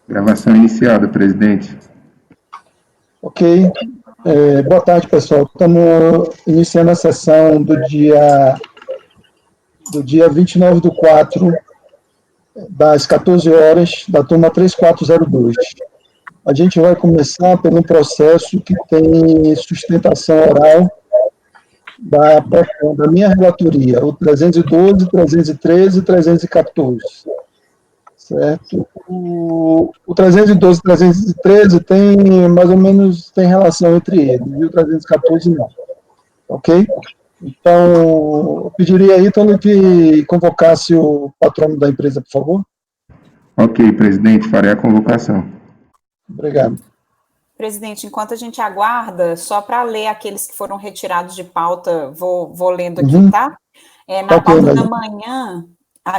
Gravação iniciada, presidente. Ok. Boa tarde, pessoal. Estamos iniciando a sessão do dia 29/4, das 14 horas, da turma 3402. A gente vai começar por um processo que tem sustentação oral da minha relatoria, o 312, 313 e 314. Certo? O 312 e 313 tem mais ou menos tem relação entre eles, e o 314 não. Ok? Então, eu pediria aí, Ítalo, que convocasse o patrono da empresa, por favor. Ok, presidente, farei a convocação. Obrigado. Presidente, enquanto a gente aguarda, só para ler aqueles que foram retirados de pauta, vou lendo aqui, tá? Na pauta da manhã,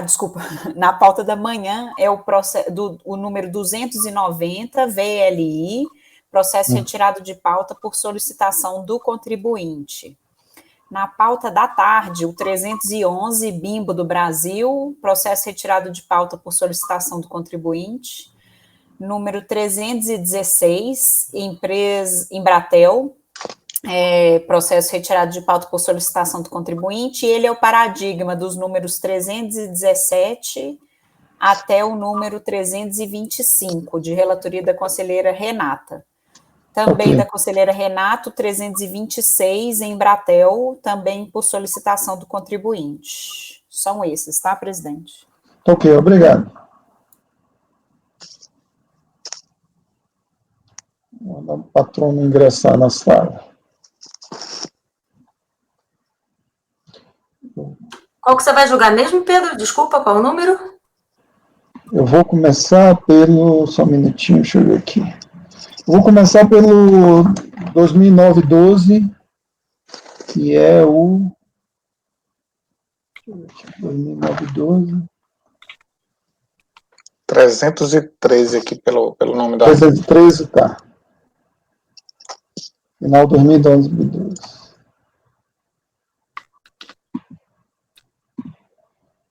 desculpa, na pauta da manhã é o número 290, VLI, processo retirado de pauta por solicitação do contribuinte. Na pauta da tarde, o 311, Bimbo do Brasil, processo retirado de pauta por solicitação do contribuinte. Número 316, Embratel, processo retirado de pauta por solicitação do contribuinte, ele é o paradigma dos números 317 até o número 325, de relatoria da conselheira Renata. Também da conselheira Renato, 326, Embratel, também por solicitação do contribuinte. São esses, tá, presidente? Ok, obrigado. Vou mandar o patrono ingressar na sala. Qual que você vai julgar mesmo, Pedro? Desculpa, qual o número? Eu vou começar pelo... Só um minutinho, deixa eu ver aqui. Vou começar pelo 2009-12, que é o... 2009-12... 313 aqui pelo nome da... 313, tá. Final 2012.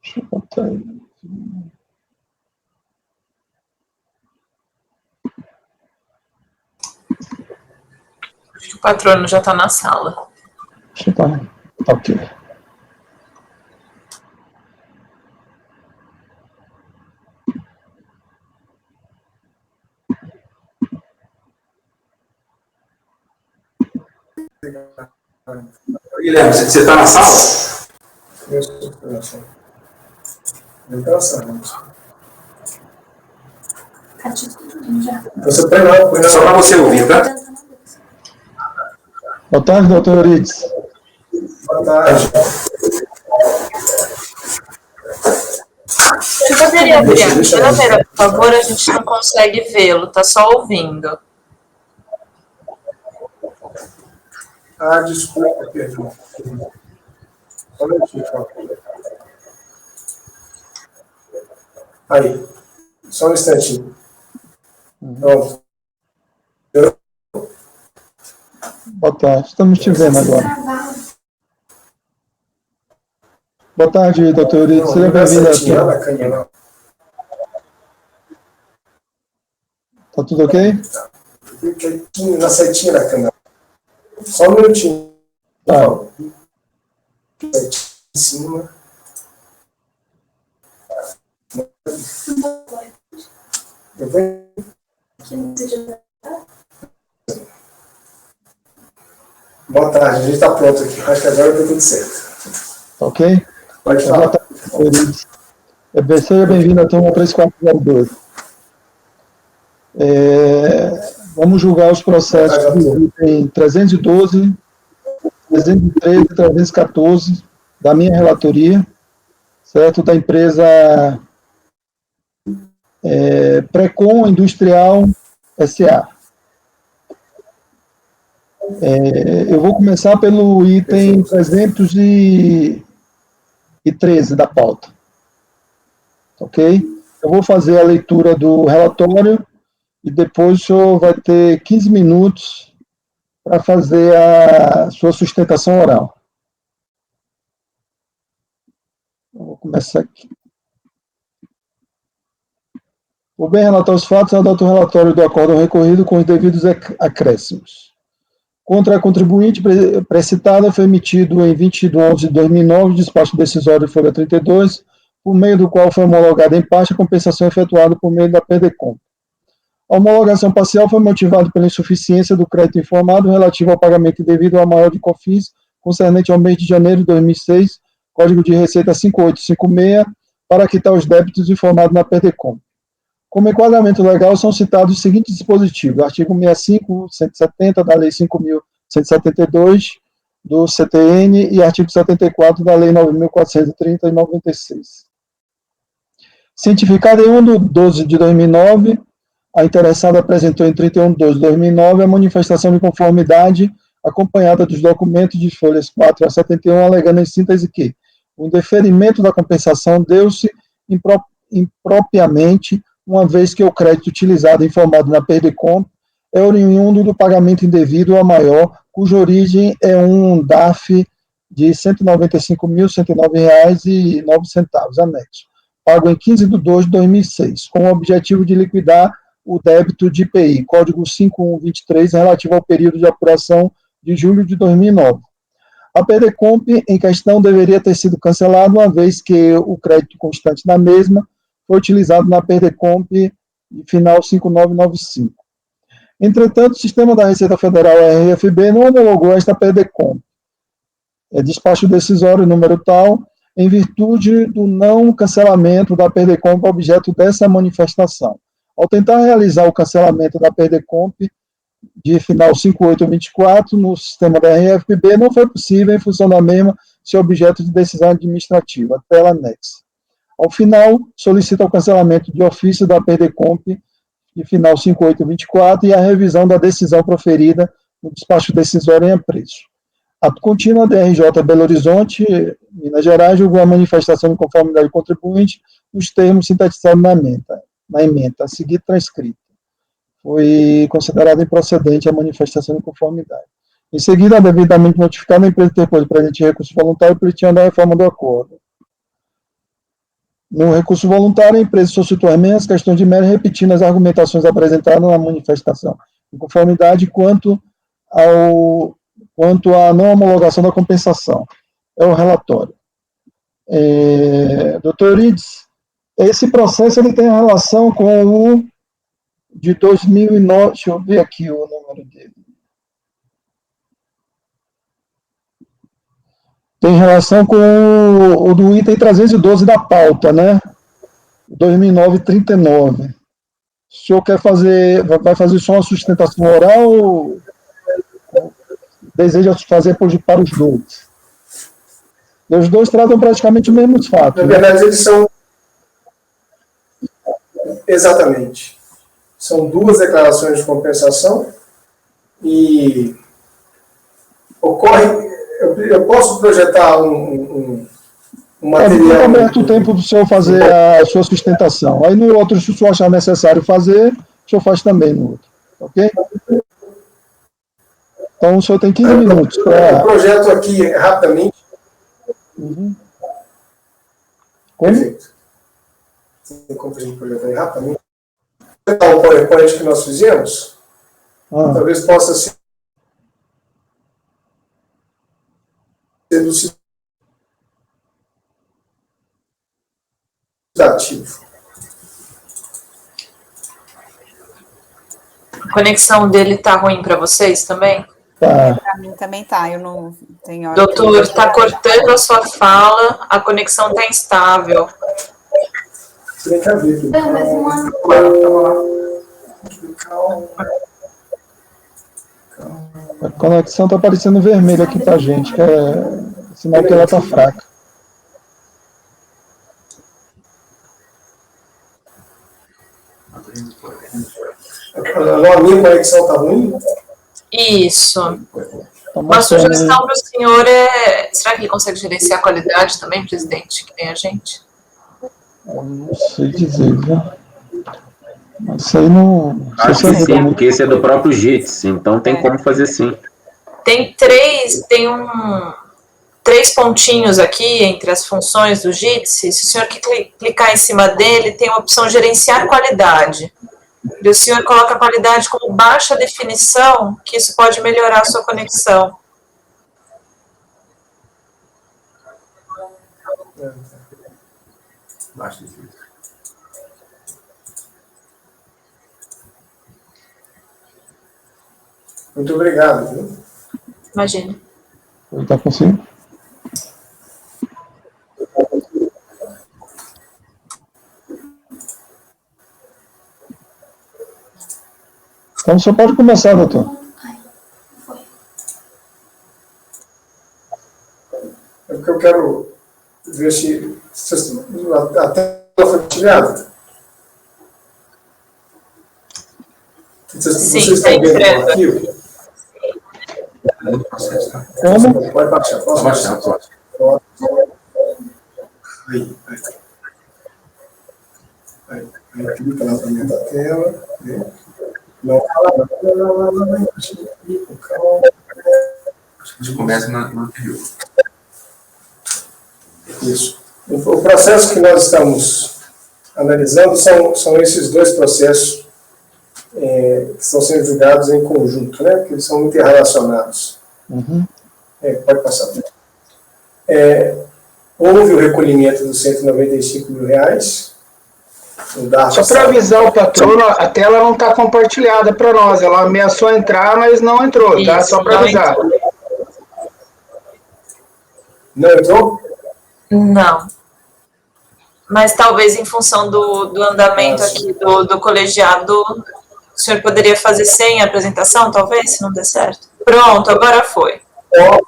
Deixa eu botar aí. Acho que o patrono já está na sala. Deixa eu botar. Ok. Guilherme, você está na sala? Eu estou na sala. Eu estou na sala. Você põe só para você ouvir, tá? Boa tarde, doutor Euridice. Boa tarde. Você poderia abrir a câmera, por favor? A gente não consegue vê-lo, está só ouvindo. Desculpa, Pedro. Só um minutinho, por favor. Aí. Só um instantinho. Pronto. Boa tarde, estamos te vendo agora. Boa tarde, doutor Euridice. Seja bem-vindo aqui. Tá tudo ok? Fica aqui na setinha da câmera. Só um minutinho. Tá. Setinha em cima. Eu venho. Boa tarde, a gente está pronto aqui. Acho que agora está tudo certo. Ok? Pode falar. Seja bem-vindo à turma 3402. Vamos julgar os processos do item 312, 313 e 314 da minha relatoria, certo? Da empresa Precon Industrial S.A. Eu vou começar pelo item 313 da pauta. Ok? Eu vou fazer a leitura do relatório e depois o senhor vai ter 15 minutos para fazer a sua sustentação oral. Eu vou começar aqui. O bem relatar os fatos, adota o relatório do acórdão recorrido com os devidos acréscimos. Contra a contribuinte precitada foi emitido em 20 de 11 de 2009 despacho decisório de folha 32, por meio do qual foi homologada em parte a compensação efetuada por meio da PERDECOM. A homologação parcial foi motivada pela insuficiência do crédito informado relativo ao pagamento indevido ao maior de COFINS concernente ao mês de janeiro de 2006, Código de Receita 5856, para quitar os débitos informados na PERDECOM. Como enquadramento legal, são citados os seguintes dispositivos: artigo 65, 170 da Lei 5.172 do CTN e artigo 74 da Lei 9.430 e 96. Cientificada em 1 de 12 de 2009, a interessada apresentou em 31 de 12 de 2009 a manifestação de conformidade acompanhada dos documentos de folhas 4 a 71, alegando em síntese que o indeferimento da compensação deu-se impropriamente, uma vez que o crédito utilizado informado na PERDECOM é oriundo do pagamento indevido ao maior, cuja origem é um DAF de R$ 195.109,09, anexo, pago em 15 de 2 de 2006, com o objetivo de liquidar o débito de IPI, código 5123, relativo ao período de apuração de julho de 2009. A PERDECOM em questão deveria ter sido cancelada, uma vez que o crédito constante na mesma foi utilizado na PERDECOM final 5995. Entretanto, o Sistema da Receita Federal, RFB, não homologou esta PERDECOM. Despacho decisório número tal, em virtude do não cancelamento da PERDECOM objeto dessa manifestação. Ao tentar realizar o cancelamento da PERDECOM de final 5824 no sistema da RFB, não foi possível em função da mesma ser objeto de decisão administrativa, tela anexa. Ao final, solicita o cancelamento de ofício da PERDECOM de final 5824 e a revisão da decisão proferida no despacho decisório em apreço. Ato contínuo, a DRJ Belo Horizonte, Minas Gerais, julgou a manifestação de conformidade do contribuinte nos termos sintetizados na ementa, a seguir transcrita. Foi considerada improcedente a manifestação de conformidade. Em seguida, devidamente notificada, a empresa interpôs o presente recurso voluntário pleiteando da reforma do acordo. No recurso voluntário, a empresa solicitou as mesmas questões de mérito, repetindo as argumentações apresentadas na manifestação de conformidade quanto à não homologação da compensação. É o relatório. Doutor Eurides, esse processo ele tem relação com o de 2009, deixa eu ver aqui o número dele. Tem relação com o do item 312 da pauta, né? 2009-39. O senhor vai fazer só uma sustentação oral ou deseja fazer para os dois? Os dois tratam praticamente os mesmos fatos. Na verdade, eles são... Exatamente. São duas declarações de compensação e ocorre... Eu posso projetar um material... Fica aberto o tempo para o senhor fazer a sua sustentação. Aí no outro, se o senhor achar necessário fazer, o senhor faz também no outro. Ok? Então o senhor tem 15 minutos para... Eu projeto aqui rapidamente. Como? Perfeito. Tem como a gente projetar rapidamente. O PowerPoint que nós fizemos, talvez possa ser elucidativo. A conexão dele está ruim para vocês também? Tá. Para mim também tá, eu não tenho hora. Doutor, está cortando a sua fala, a conexão está instável. Tem que abrir aqui. A conexão está aparecendo vermelha aqui para a gente, que é sinal que ela está fraca. A minha conexão está ruim? Isso. Tá Uma sugestão para o senhor é... Será que ele consegue gerenciar a qualidade também, presidente, que nem a gente? Eu não sei dizer, viu? Mas isso aí não... Acho que sim, porque esse é do próprio JITS, então tem como fazer sim. Tem 3 pontinhos aqui entre as funções do Jitsi. Se o senhor clicar em cima dele, tem a opção gerenciar qualidade. E o senhor coloca a qualidade como baixa definição, que isso pode melhorar a sua conexão. Baixa definição. Muito obrigado, viu? Imagina. Está consigo? Então, você pode começar, doutor. É porque eu quero ver se a tela foi partilhada. Vocês estão vendo o arquivo? Como? Pode baixar. Posso baixar? Pode. Aí, clica lá para dentro da tela. Não, A gente começa no anterior. Isso. O processo que nós estamos analisando são esses dois processos que estão sendo julgados em conjunto, né? Porque eles são interrelacionados. Uhum. Pode passar. Houve o recolhimento dos R$195 mil. Só para avisar o patrono, a tela não está compartilhada para nós. Ela ameaçou entrar, mas não entrou, tá? Só para avisar. Não entrou? Não. Mas talvez em função do andamento aqui do colegiado, o senhor poderia fazer sem a apresentação, talvez, se não der certo? Pronto, agora foi. É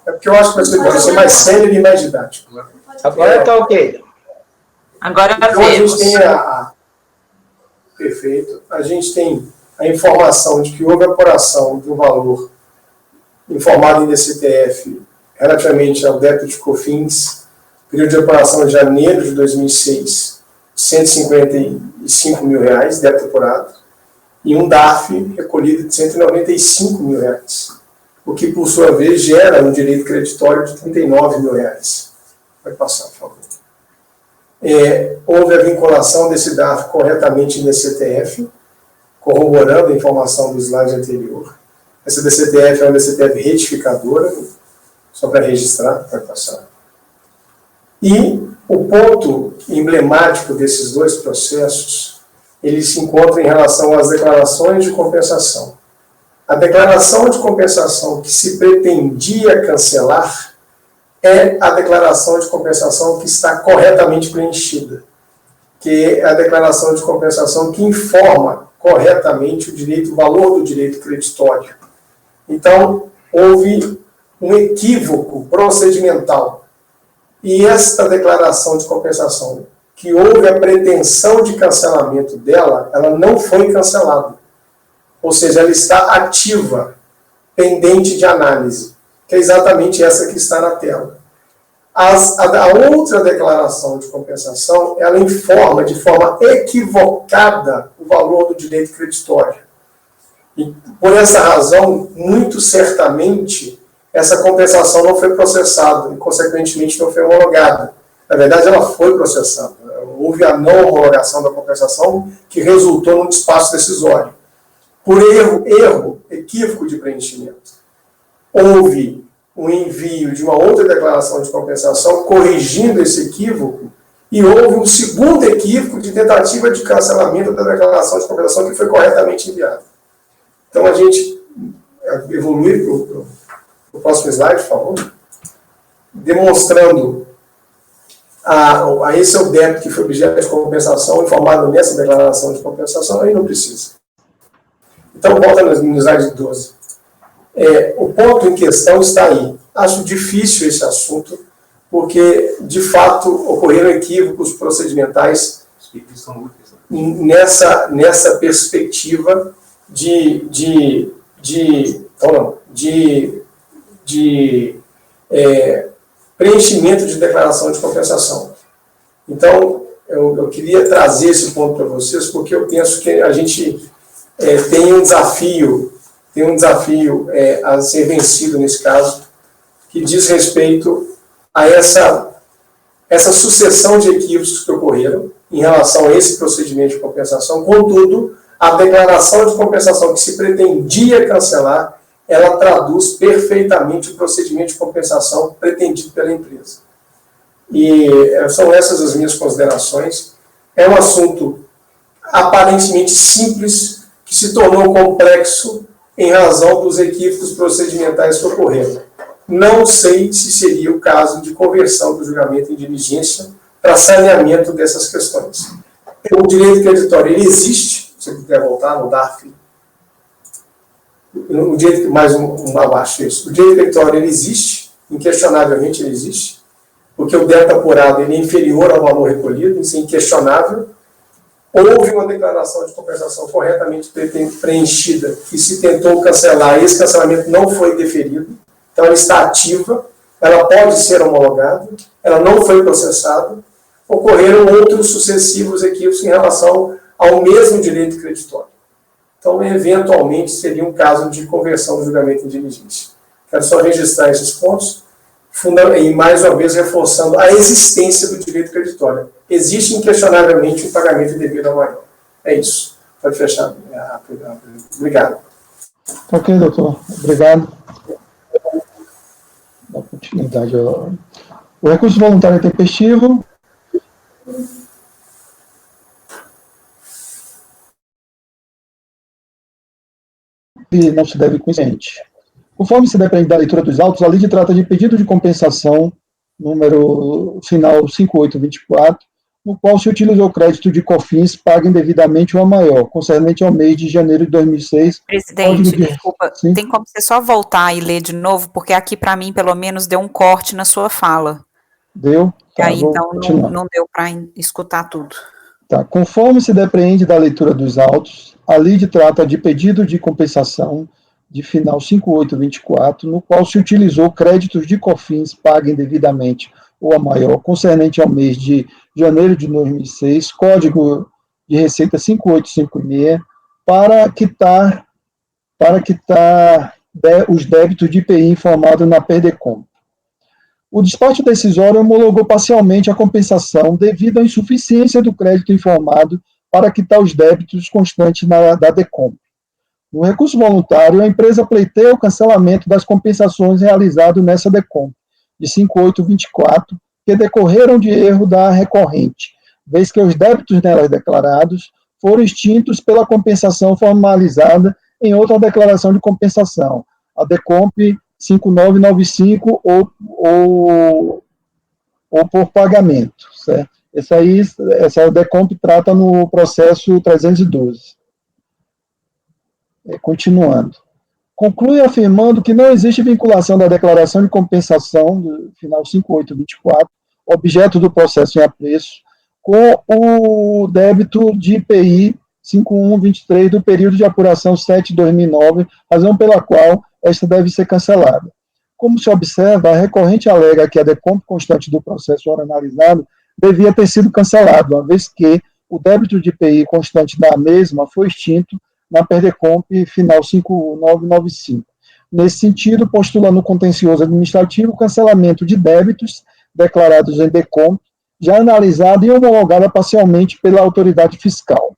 porque eu acho que vai ser mais sério e mais didático. Agora está ok. Agora Então, a vemos. gente tem Perfeito. A gente tem a informação de que houve apuração do valor informado em DCTF relativamente ao débito de COFINS, período de apuração de janeiro de 2006, R$155 mil, débito apurado, e um DARF recolhido de R$195 mil, o que, por sua vez, gera um direito creditório de R$39 mil. Pode passar, por favor. Houve a vinculação desse DARF corretamente em DCTF, corroborando a informação do slide anterior. Essa DCTF é uma DCTF retificadora, só para registrar, pode passar. E o ponto emblemático desses dois processos, ele se encontra em relação às declarações de compensação. A declaração de compensação que se pretendia cancelar é a declaração de compensação que está corretamente preenchida, que é a declaração de compensação que informa corretamente o valor do direito creditório. Então, houve um equívoco procedimental. E esta declaração de compensação, que houve a pretensão de cancelamento dela, ela não foi cancelada. Ou seja, ela está ativa, pendente de análise, que é exatamente essa que está na tela. A outra declaração de compensação, ela informa de forma equivocada o valor do direito creditório. E, por essa razão, muito certamente, essa compensação não foi processada e, consequentemente, não foi homologada. Na verdade, ela foi processada. Houve a não homologação da compensação que resultou num despacho decisório. Por equívoco de preenchimento. Houve um envio de uma outra declaração de compensação corrigindo esse equívoco e houve um segundo equívoco de tentativa de cancelamento da declaração de compensação que foi corretamente enviada. Então, a gente evolui para o próximo slide, por favor, demonstrando esse é o débito que foi objeto de compensação informado nessa declaração de compensação, aí não precisa. Então, volta no slide 12. O ponto em questão está aí. Acho difícil esse assunto, porque, de fato, ocorreram equívocos procedimentais nessa perspectiva de preenchimento de declaração de compensação. Então, eu queria trazer esse ponto para vocês, porque eu penso que a gente tem um desafio a ser vencido nesse caso, que diz respeito a essa sucessão de equívocos que ocorreram em relação a esse procedimento de compensação. Contudo, a declaração de compensação que se pretendia cancelar, ela traduz perfeitamente o procedimento de compensação pretendido pela empresa. E são essas as minhas considerações. É um assunto aparentemente simples, que se tornou complexo em razão dos equívocos procedimentais que ocorreram. Não sei se seria o caso de conversão do julgamento em diligência para saneamento dessas questões. O direito creditório, ele existe, se você puder voltar no DARF, o direito, mais um abaixo isso, o direito creditório, ele existe, inquestionavelmente ele existe, porque o débito apurado ele é inferior ao valor recolhido, isso é inquestionável. Houve uma declaração de compensação corretamente preenchida e se tentou cancelar, esse cancelamento não foi deferido, então ela está ativa, ela pode ser homologada, ela não foi processada, ocorreram outros sucessivos equívocos em relação ao mesmo direito creditório. Então, eventualmente, seria um caso de conversão do julgamento em diligência. Quero só registrar esses pontos, e mais uma vez reforçando a existência do direito creditório. Existe inquestionavelmente o pagamento devido ao maior. É isso. Pode fechar. Obrigado. Ok, doutor. Obrigado. Dá continuidade. O recurso voluntário intempestivo. E não se deve consciente. Conforme se depende da leitura dos autos, a lei trata de pedido de compensação, número final 5824, no qual se utilizou o crédito de COFINS pago indevidamente ou maior, concernente ao mês de janeiro de 2006. Presidente, desculpa, sim? Tem como você só voltar e ler de novo, porque aqui para mim, pelo menos, deu um corte na sua fala. Deu? Tá, aí, então, não deu para escutar tudo. Tá. Conforme se depende da leitura dos autos, a lei trata de pedido de compensação de final 5824, no qual se utilizou créditos de COFINS pago indevidamente ou a maior, concernente ao mês de janeiro de 2006, Código de Receita 5856, para quitar os débitos de IPI informado na PERDECOM. O despacho decisório homologou parcialmente a compensação devido à insuficiência do crédito informado para quitar os débitos constantes da DECOM. No recurso voluntário, a empresa pleiteia o cancelamento das compensações realizado nessa DECOM, de 5824, que decorreram de erro da recorrente, vez que os débitos nelas declarados foram extintos pela compensação formalizada em outra declaração de compensação, a DECOMP 5995 ou por pagamento, certo? Essa DECOMP trata no processo 312. Continuando. Conclui afirmando que não existe vinculação da declaração de compensação, do final 5824, objeto do processo em apreço, com o débito de IPI 5123 do período de apuração 7/2009, razão pela qual esta deve ser cancelada. Como se observa, a recorrente alega que a DECOMP constante do processo ora analisado devia ter sido cancelado, uma vez que o débito de IPI constante da mesma foi extinto na PERDECOMP final 5995. Nesse sentido, postula no contencioso administrativo o cancelamento de débitos declarados em DECOMP, já analisada e homologada parcialmente pela autoridade fiscal.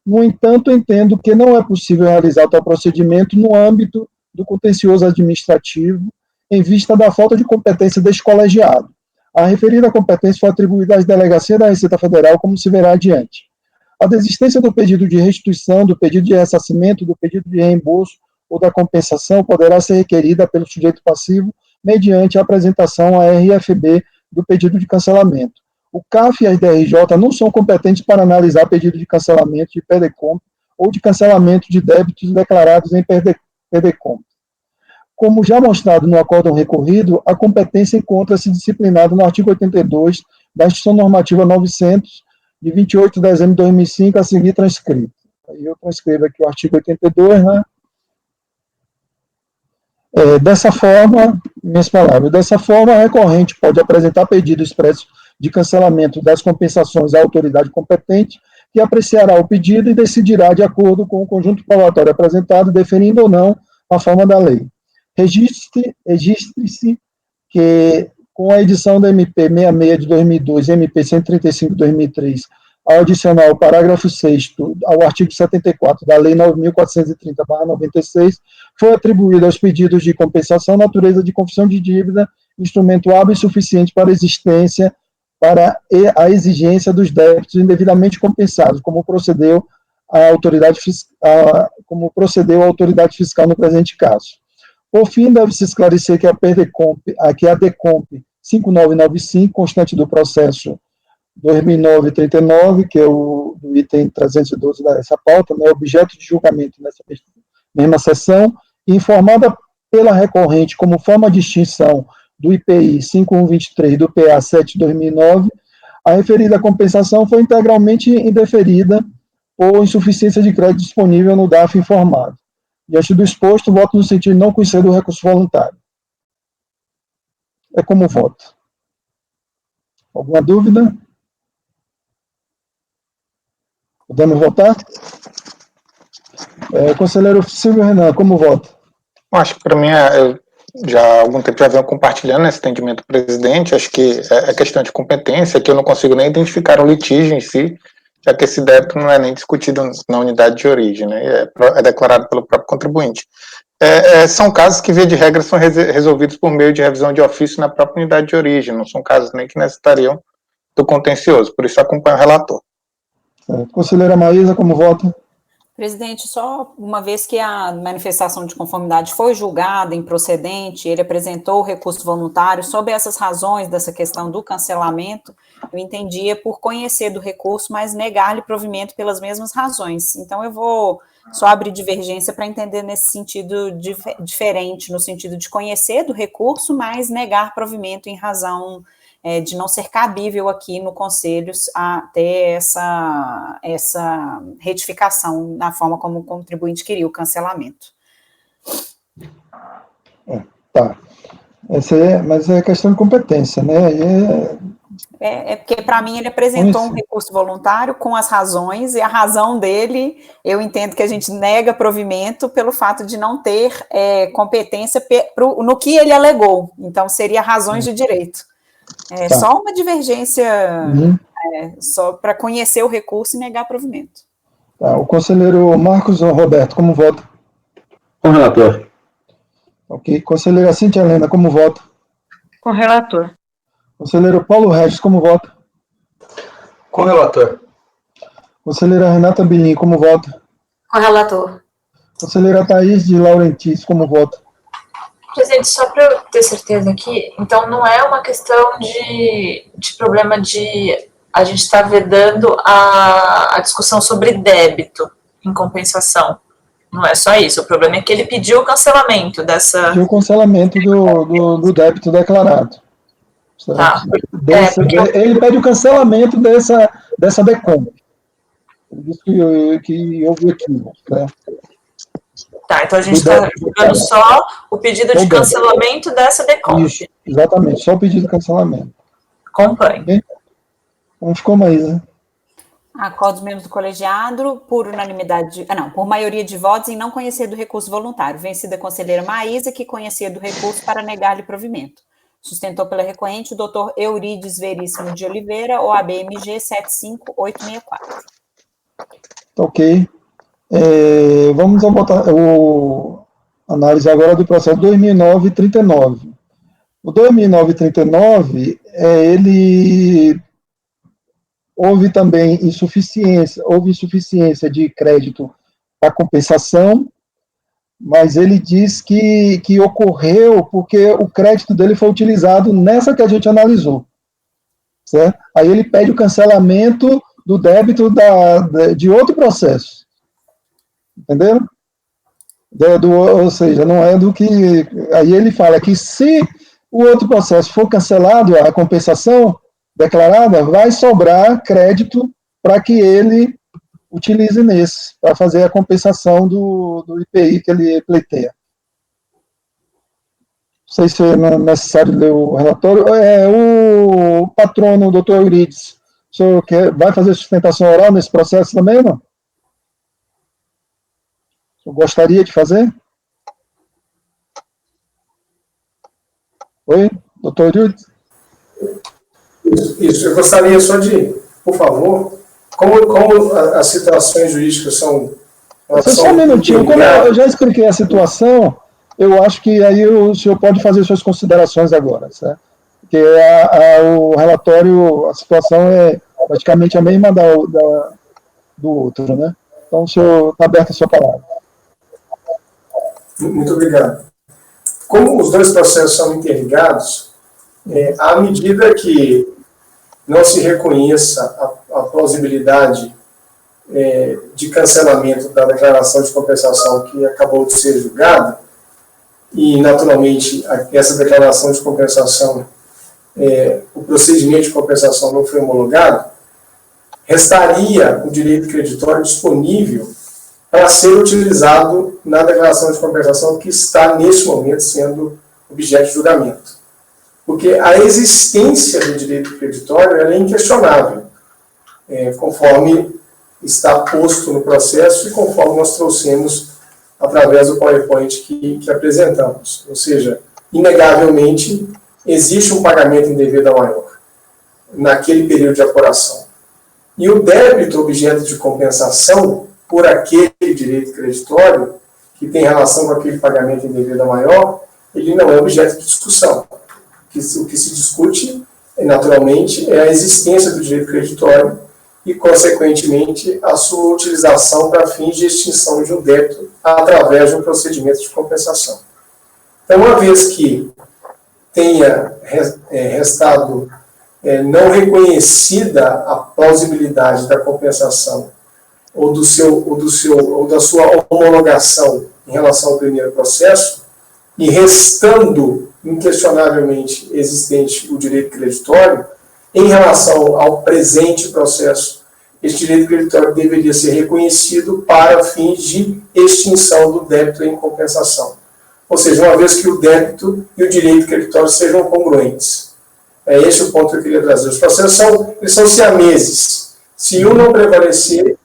No entanto, entendo que não é possível realizar tal procedimento no âmbito do contencioso administrativo, em vista da falta de competência deste colegiado. A referida competência foi atribuída às delegacias da Receita Federal, como se verá adiante. A desistência do pedido de restituição, do pedido de ressarcimento, do pedido de reembolso ou da compensação poderá ser requerida pelo sujeito passivo mediante a apresentação à RFB do pedido de cancelamento. O CAF e a DRJ não são competentes para analisar pedido de cancelamento de PERDECOM ou de cancelamento de débitos declarados em PERDECOM. Como já mostrado no acórdão recorrido, a competência encontra-se disciplinada no artigo 82 da Instituição Normativa 900, de 28 de dezembro de 2005, a seguir transcrito. Aí eu transcrevo aqui o artigo 82, né? Dessa forma, minhas palavras, dessa forma, a recorrente pode apresentar pedido expresso de cancelamento das compensações à autoridade competente, que apreciará o pedido e decidirá de acordo com o conjunto probatório apresentado, deferindo ou não a forma da lei. Registre-se que, com a edição da MP 66 de 2002 e MP 135 de 2003, ao adicionar o parágrafo 6º ao artigo 74 da Lei 9.430/96, foi atribuído aos pedidos de compensação natureza de confissão de dívida, instrumento hábil e suficiente para a exigência dos débitos indevidamente compensados, como procedeu a autoridade fiscal no presente caso. Por fim, deve-se esclarecer que a DECOMP 5995, constante do processo 2009-39, que é o do item 312 dessa pauta, né, objeto de julgamento nessa mesma sessão, informada pela recorrente como forma de extinção do IPI 5123 do PA 7 de 2009, a referida compensação foi integralmente indeferida por insuficiência de crédito disponível no DAF informado. Diante do exposto, voto no sentido de não conhecer do recurso voluntário. É como voto. Alguma dúvida? Podemos votar? Conselheiro Silvio Renan, como vota? Acho que para mim, eu já há algum tempo já venho compartilhando esse entendimento do presidente. Acho que é questão de competência, que eu não consigo nem identificar o litígio em si, já que esse débito não é nem discutido na unidade de origem, né? É declarado pelo próprio contribuinte. São casos que, via de regra, são resolvidos por meio de revisão de ofício na própria unidade de origem, não são casos nem que necessitariam do contencioso, por isso acompanho o relator. Conselheira Maísa, como vota? Presidente, só uma vez que a manifestação de conformidade foi julgada improcedente, ele apresentou o recurso voluntário, sob essas razões dessa questão do cancelamento, eu entendia por conhecer do recurso, mas negar-lhe provimento pelas mesmas razões. Então, eu vou só abrir divergência para entender nesse sentido diferente, no sentido de conhecer do recurso, mas negar provimento em razão de não ser cabível aqui no Conselho a ter essa retificação na forma como o contribuinte queria o cancelamento. Tá. Mas é questão de competência, né? Porque, para mim, ele apresentou um recurso voluntário com as razões, e a razão dele, eu entendo que a gente nega provimento pelo fato de não ter competência no que ele alegou. Então, seria razões de direito. Tá. Só uma divergência, só para conhecer o recurso e negar provimento. Tá. O conselheiro Marcos Roberto, como vota? Com relator. Ok. Conselheira Cíntia Helena, como vota? Com relator. Conselheiro Paulo Regis, como vota? Com relator. Conselheira Renata Bilim, como vota? Com relator. Conselheira Thaís de Laurentiis, como vota? Presidente, só para eu ter certeza aqui, então não é uma questão de problema de a gente estar vedando a discussão sobre débito em compensação. Não é só isso, o problema é que ele pediu o cancelamento dessa... Pediu o cancelamento do débito declarado. Tá. Ele pede o cancelamento dessa DECOMP. Ele disse que houve equívoco, né? Tá, então a gente está julgando só o pedido de cancelamento dessa DECOMP. Isso, exatamente, só o pedido de cancelamento. Acompanhe. Okay? Como ficou, Maísa? Acordo dos membros do colegiado por unanimidade, por maioria de votos em não conhecer do recurso voluntário. Vencida a conselheira Maísa, que conhecia do recurso para negar-lhe provimento. Sustentou pela recorrente o doutor Eurides Veríssimo de Oliveira, OAB-MG 75864. Ok. Vamos analisar agora do processo 2009-39. O 2009-39, houve também insuficiência de crédito para compensação, mas ele diz que ocorreu porque o crédito dele foi utilizado nessa que a gente analisou, certo? Aí ele pede o cancelamento do débito de outro processo, entenderam? Ou seja, não é do que... Aí ele fala que se o outro processo for cancelado, a compensação declarada, vai sobrar crédito para que ele utilize nesse, para fazer a compensação do IPI que ele pleiteia. Não sei se é necessário ler o relatório. O patrono, o doutor Eurides, o senhor vai fazer sustentação oral nesse processo também ou não? O senhor gostaria de fazer? Oi? Doutor Yuri? Isso, eu gostaria só de, por favor, como as situações jurídicas são... Só um minutinho, como eu já expliquei a situação, eu acho que aí o senhor pode fazer suas considerações agora, certo? Porque o relatório, a situação é praticamente a mesma do outro, né? Então, o senhor está aberto a sua palavra. Muito obrigado. Como os dois processos são interligados, à medida que não se reconheça a plausibilidade de cancelamento da declaração de compensação que acabou de ser julgada, e, naturalmente, essa declaração de compensação, o procedimento de compensação não foi homologado, restaria o direito creditório disponível para ser utilizado na declaração de compensação que está, neste momento, sendo objeto de julgamento. Porque a existência do direito creditório ela é inquestionável, conforme está posto no processo e conforme nós trouxemos através do PowerPoint que apresentamos. Ou seja, inegavelmente, existe um pagamento indevido a maior naquele período de apuração. E o débito objeto de compensação por aquele direito creditório, que tem relação com aquele pagamento indevido a maior, ele não é objeto de discussão. O que se discute, naturalmente, é a existência do direito creditório e, consequentemente, a sua utilização para fins de extinção de um débito através de um procedimento de compensação. Então, uma vez que tenha restado não reconhecida a plausibilidade da compensação ou da sua homologação em relação ao primeiro processo, e restando inquestionavelmente existente o direito creditório, em relação ao presente processo, esse direito creditório deveria ser reconhecido para fins de extinção do débito em compensação. Ou seja, uma vez que o débito e o direito creditório sejam congruentes. É esse o ponto que eu queria trazer. Os processos são siameses. Se um não prevalecer,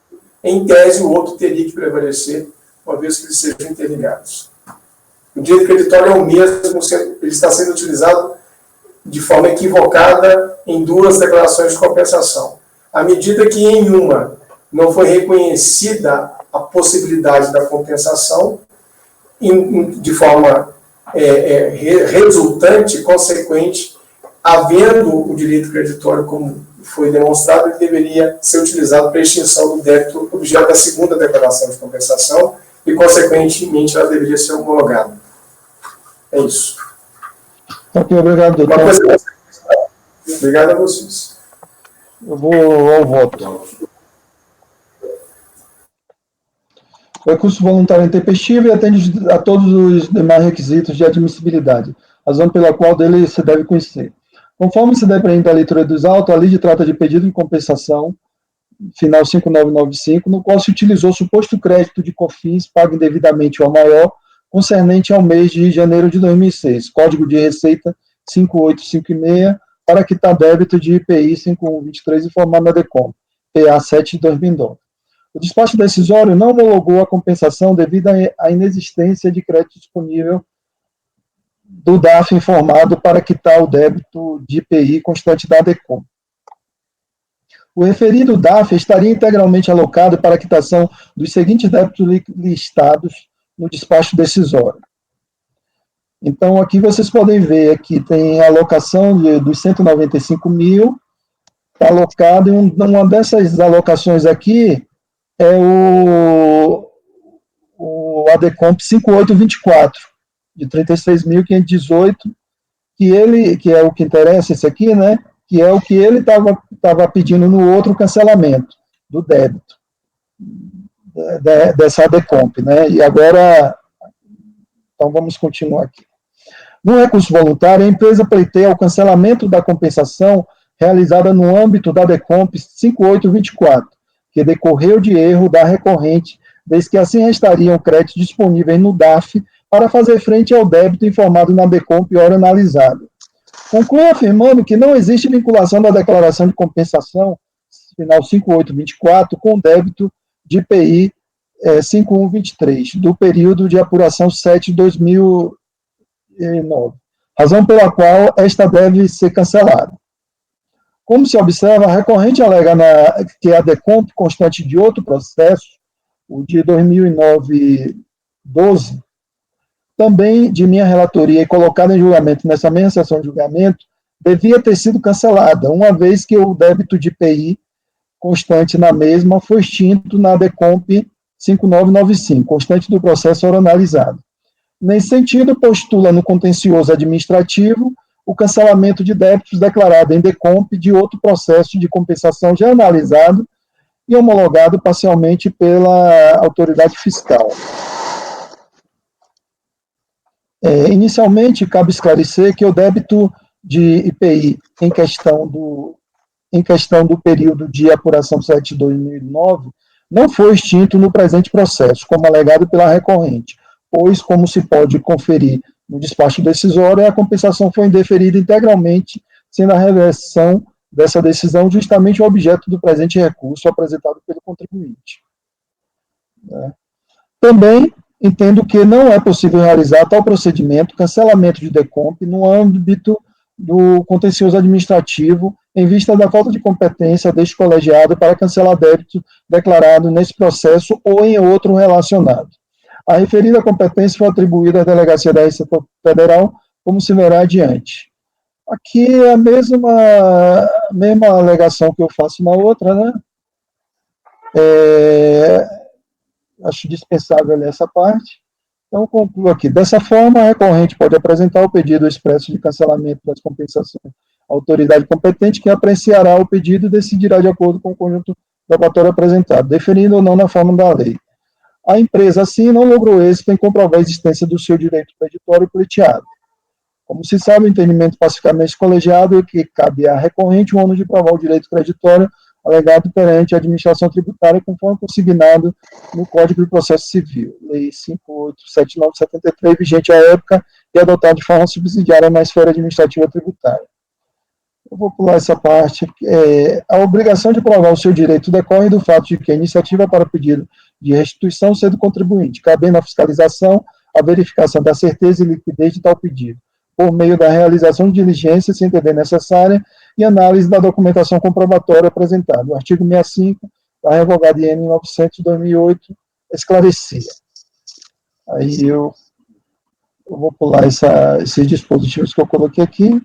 em tese o outro teria que prevalecer, uma vez que eles sejam interligados. O direito creditório é o mesmo, ele está sendo utilizado de forma equivocada em duas declarações de compensação. À medida que em uma não foi reconhecida a possibilidade da compensação, de forma resultante, consequente, havendo o direito creditório como foi demonstrado, ele deveria ser utilizado para extinção do débito objeto da segunda declaração de compensação e, consequentemente, ela deveria ser homologada. É isso. Ok, obrigado, doutor. Obrigado a vocês. Eu vou ao voto. O recurso voluntário é intempestivo e atende a todos os demais requisitos de admissibilidade, razão pela qual dele se deve conhecer. Conforme se depreende da leitura dos autos, a lei trata de pedido de compensação, final 5995, no qual se utilizou suposto crédito de COFINS pago indevidamente ao maior, concernente ao mês de janeiro de 2006, Código de Receita 5856, para quitar débito de IPI 5123 informado na DECOM, PA 7 de 2009. O despacho decisório não homologou a compensação devido à inexistência de crédito disponível do DAF informado para quitar o débito de IPI constante da DECOM. O referido DAF estaria integralmente alocado para a quitação dos seguintes débitos listados no despacho decisório. Então, aqui vocês podem ver que tem a alocação dos 195 mil, está alocado, e uma dessas alocações aqui é o ADECOMP 5824, de 36.518, que é o que interessa, esse aqui, né? Que é o que ele estava pedindo no outro cancelamento do débito dessa ADECOMP, né? E agora, então vamos continuar aqui. No recurso voluntário, a empresa pleiteia o cancelamento da compensação realizada no âmbito da ADECOMP 5824, que decorreu de erro da recorrente, desde que assim restariam créditos disponíveis no DAF para fazer frente ao débito informado na ADECOMP hora analisada. Conclui afirmando que não existe vinculação da declaração de compensação, final 5824, com débito de IPI 5123, do período de apuração 7 de 2009. razão pela qual esta deve ser cancelada. Como se observa, a recorrente alega que a decomp constante de outro processo, o de 2009-12, também de minha relatoria e colocada em julgamento nessa mesma sessão de julgamento, devia ter sido cancelada, uma vez que o débito de IPI constante na mesma foi extinto na decomp 5995, constante do processo analisado. Nesse sentido, postula no contencioso administrativo o cancelamento de débitos declarado em decomp de outro processo de compensação já analisado e homologado parcialmente pela autoridade fiscal. Inicialmente, cabe esclarecer que o débito de IPI em questão do período de apuração 7/2009 não foi extinto no presente processo, como alegado pela recorrente, pois, como se pode conferir no despacho decisório, a compensação foi indeferida integralmente, sendo a reversão dessa decisão justamente o objeto do presente recurso apresentado pelo contribuinte. Também entendo que não é possível realizar tal procedimento, cancelamento de decomp, no âmbito do contencioso administrativo, em vista da falta de competência deste colegiado para cancelar débito declarado nesse processo ou em outro relacionado. A referida competência foi atribuída à Delegacia da Receita Federal, como se verá adiante. Aqui é a mesma alegação que eu faço na outra, né? Acho dispensável ler essa parte. Então, concluo aqui. Dessa forma, a recorrente pode apresentar o pedido expresso de cancelamento das compensações à autoridade competente, que apreciará o pedido e decidirá de acordo com o conjunto probatório apresentado, deferindo ou não na forma da lei. A empresa, assim, não logrou êxito em comprovar a existência do seu direito creditório pleiteado. Como se sabe, o entendimento pacificamente colegiado é que cabe à recorrente o ônus de provar o direito creditório alegado perante a administração tributária, conforme consignado no Código de Processo Civil, Lei 5879/73, vigente à época e adotada de forma subsidiária na esfera administrativa tributária. Eu vou pular essa parte. A obrigação de provar o seu direito decorre do fato de que a iniciativa para pedido de restituição ser do contribuinte, cabendo à fiscalização a verificação da certeza e liquidez de tal pedido, por meio da realização de diligência, se entender necessária, e análise da documentação comprobatória apresentada. O artigo 65 da revogada IN 900/2008 esclarecia. Aí eu vou pular esses dispositivos que eu coloquei aqui.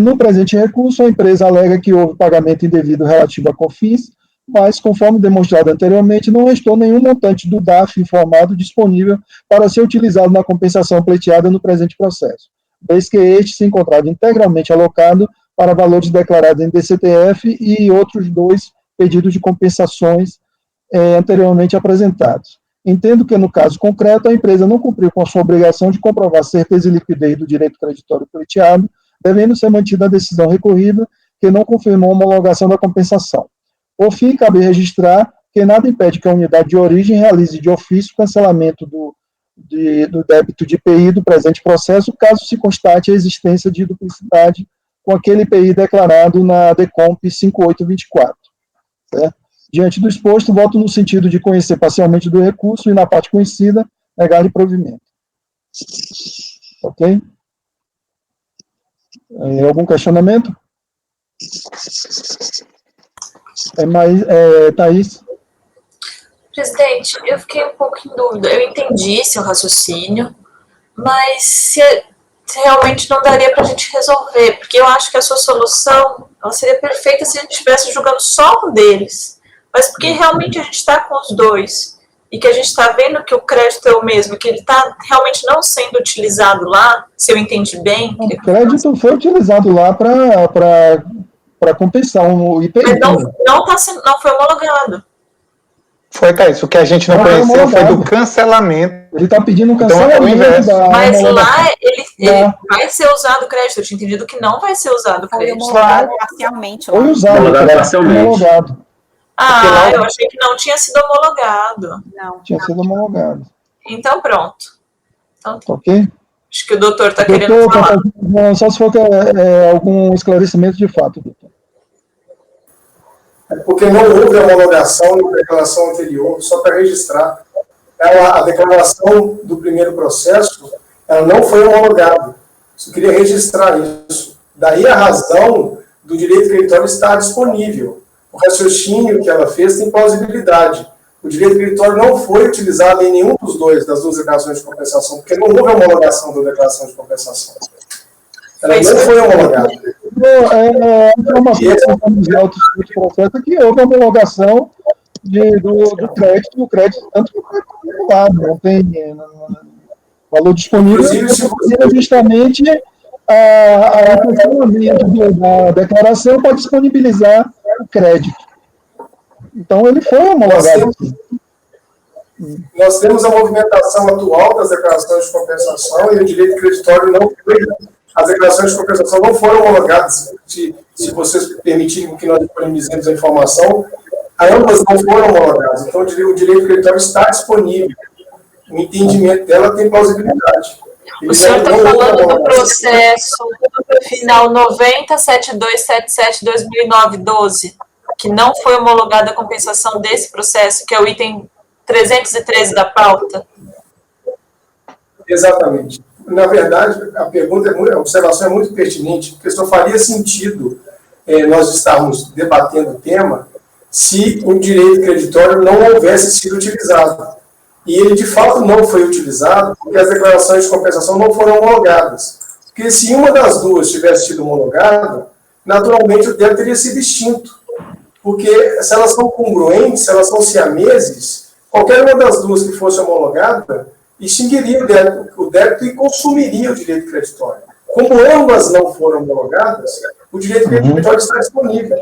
No presente recurso, a empresa alega que houve pagamento indevido relativo a COFINS, mas, conforme demonstrado anteriormente, não restou nenhum montante do DAF informado disponível para ser utilizado na compensação pleiteada no presente processo, vez que este se encontrava integralmente alocado para valores declarados em DCTF e outros 2 pedidos de compensações anteriormente apresentados. Entendo que, no caso concreto, a empresa não cumpriu com a sua obrigação de comprovar certeza e liquidez do direito creditório pleiteado, devendo ser mantida a decisão recorrida, que não confirmou a homologação da compensação. Por fim, cabe registrar que nada impede que a unidade de origem realize de ofício o cancelamento do débito de IPI do presente processo, caso se constate a existência de duplicidade com aquele IPI declarado na DECOMP 5824. Certo? Diante do exposto, voto no sentido de conhecer parcialmente do recurso e, na parte conhecida, negar-lhe provimento. Ok? Algum questionamento? Thaís? Presidente, eu fiquei um pouco em dúvida. Eu entendi seu raciocínio, mas se realmente não daria para a gente resolver, porque eu acho que a sua solução ela seria perfeita se a gente estivesse julgando só um deles, mas porque realmente a gente está com os dois, e que a gente está vendo que o crédito é o mesmo, que ele está realmente não sendo utilizado lá, se eu entendi bem. O crédito foi utilizado lá para compensar o IPI. Mas não foi homologado. Foi, Thaís. O que a gente não conheceu foi do cancelamento. Ele está pedindo um cancelamento mas lá ele vai ser usado o crédito. Eu tinha entendido que não vai ser usado o crédito. Foi homologado parcialmente. Foi usado parcialmente. Eu achei que não tinha sido homologado. Não. Tinha sido homologado. Então, pronto. Então, ok? Acho que o doutor está querendo falar. Só se for algum esclarecimento de fato, doutor. Porque não houve homologação na declaração anterior, só para registrar. A declaração do primeiro processo, ela não foi homologada. Só queria registrar isso. Daí a razão do direito creditório estar disponível. O raciocínio que ela fez tem plausibilidade. O direito creditório não foi utilizado em nenhum das duas declarações de compensação, porque não houve homologação da declaração de compensação. Ela não foi homologada. A informação dos autos do processo é que houve homologação do crédito, tanto que foi acumulado, não tem valor disponível, justamente a funcionamento da declaração para disponibilizar o crédito. Então, ele foi homologado. Nós temos a movimentação atual das declarações de compensação e o direito creditório não foi. As declarações de compensação não foram homologadas. Se vocês permitirem que nós disponibilizemos a informação, ambas não foram homologadas. Então, o direito creditório está disponível. O entendimento dela tem plausibilidade. O senhor está falando do processo final 90.7277/2009-12, que não foi homologada a compensação desse processo, que é o item 313 da pauta? Exatamente. Na verdade, a observação é muito pertinente, porque só faria sentido nós estarmos debatendo o tema se o direito creditório não houvesse sido utilizado. E ele, de fato, não foi utilizado porque as declarações de compensação não foram homologadas. Porque se uma das duas tivesse sido homologada, naturalmente o débito teria sido extinto. Porque se elas são congruentes, se elas são siameses, qualquer uma das duas que fosse homologada extinguiria o débito e consumiria o direito creditório. Como ambas não foram homologadas, o direito creditório está disponível.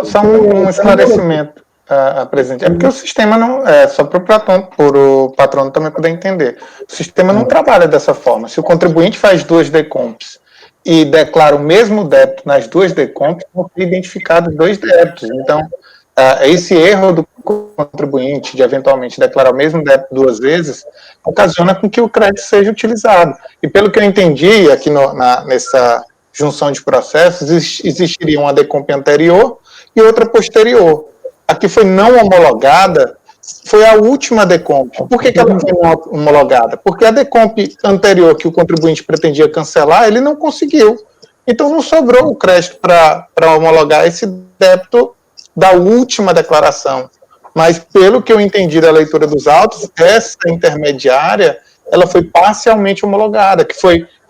Só um esclarecimento, presidente. É porque o sistema não... só para o patrono também poder entender. O sistema não trabalha dessa forma. Se o contribuinte faz duas decomps e declara o mesmo débito nas duas decomps, vão ser identificados dois débitos. Então, esse erro do contribuinte de eventualmente declarar o mesmo débito duas vezes ocasiona com que o crédito seja utilizado. E pelo que eu entendi, aqui nessa junção de processos, existiria uma decomp anterior e outra posterior. A que foi não homologada foi a última decomp. Por que ela foi não homologada? Porque a decomp anterior que o contribuinte pretendia cancelar, ele não conseguiu. Então não sobrou o crédito para homologar esse débito da última declaração. Mas, pelo que eu entendi da leitura dos autos, essa intermediária, ela foi parcialmente homologada, que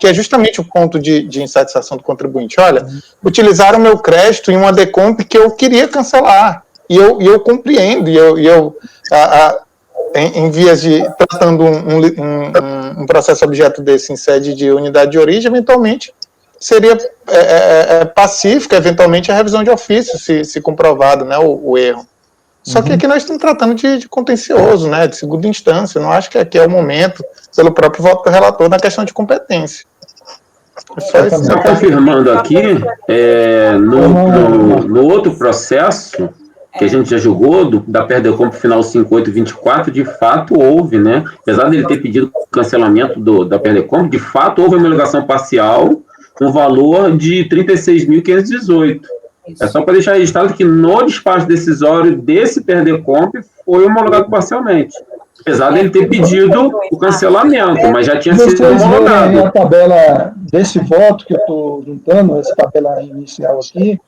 é justamente o ponto de insatisfação do contribuinte. Olha, utilizaram o meu crédito em uma decomp que eu queria cancelar, e eu compreendo, em vias de, tratando um processo objeto desse em sede de unidade de origem, eventualmente, seria pacífica, eventualmente, a revisão de ofício, se comprovado, né, o erro. Só que aqui nós estamos tratando de contencioso, né, de segunda instância. Eu não acho que aqui é o momento, pelo próprio voto do relator, na questão de competência. Só confirmando aqui, no outro processo, que a gente já julgou, da Perdecomp final 5824, de fato houve, né, apesar dele ter pedido cancelamento da Perdecomp, de fato houve uma homologação parcial, com valor de 36.518. É só para deixar registrado que no despacho decisório desse Perdecomp foi homologado parcialmente. Apesar dele ter pedido o cancelamento, mas já tinha sido homologado. A tabela desse voto que eu estou juntando, essa tabela inicial aqui,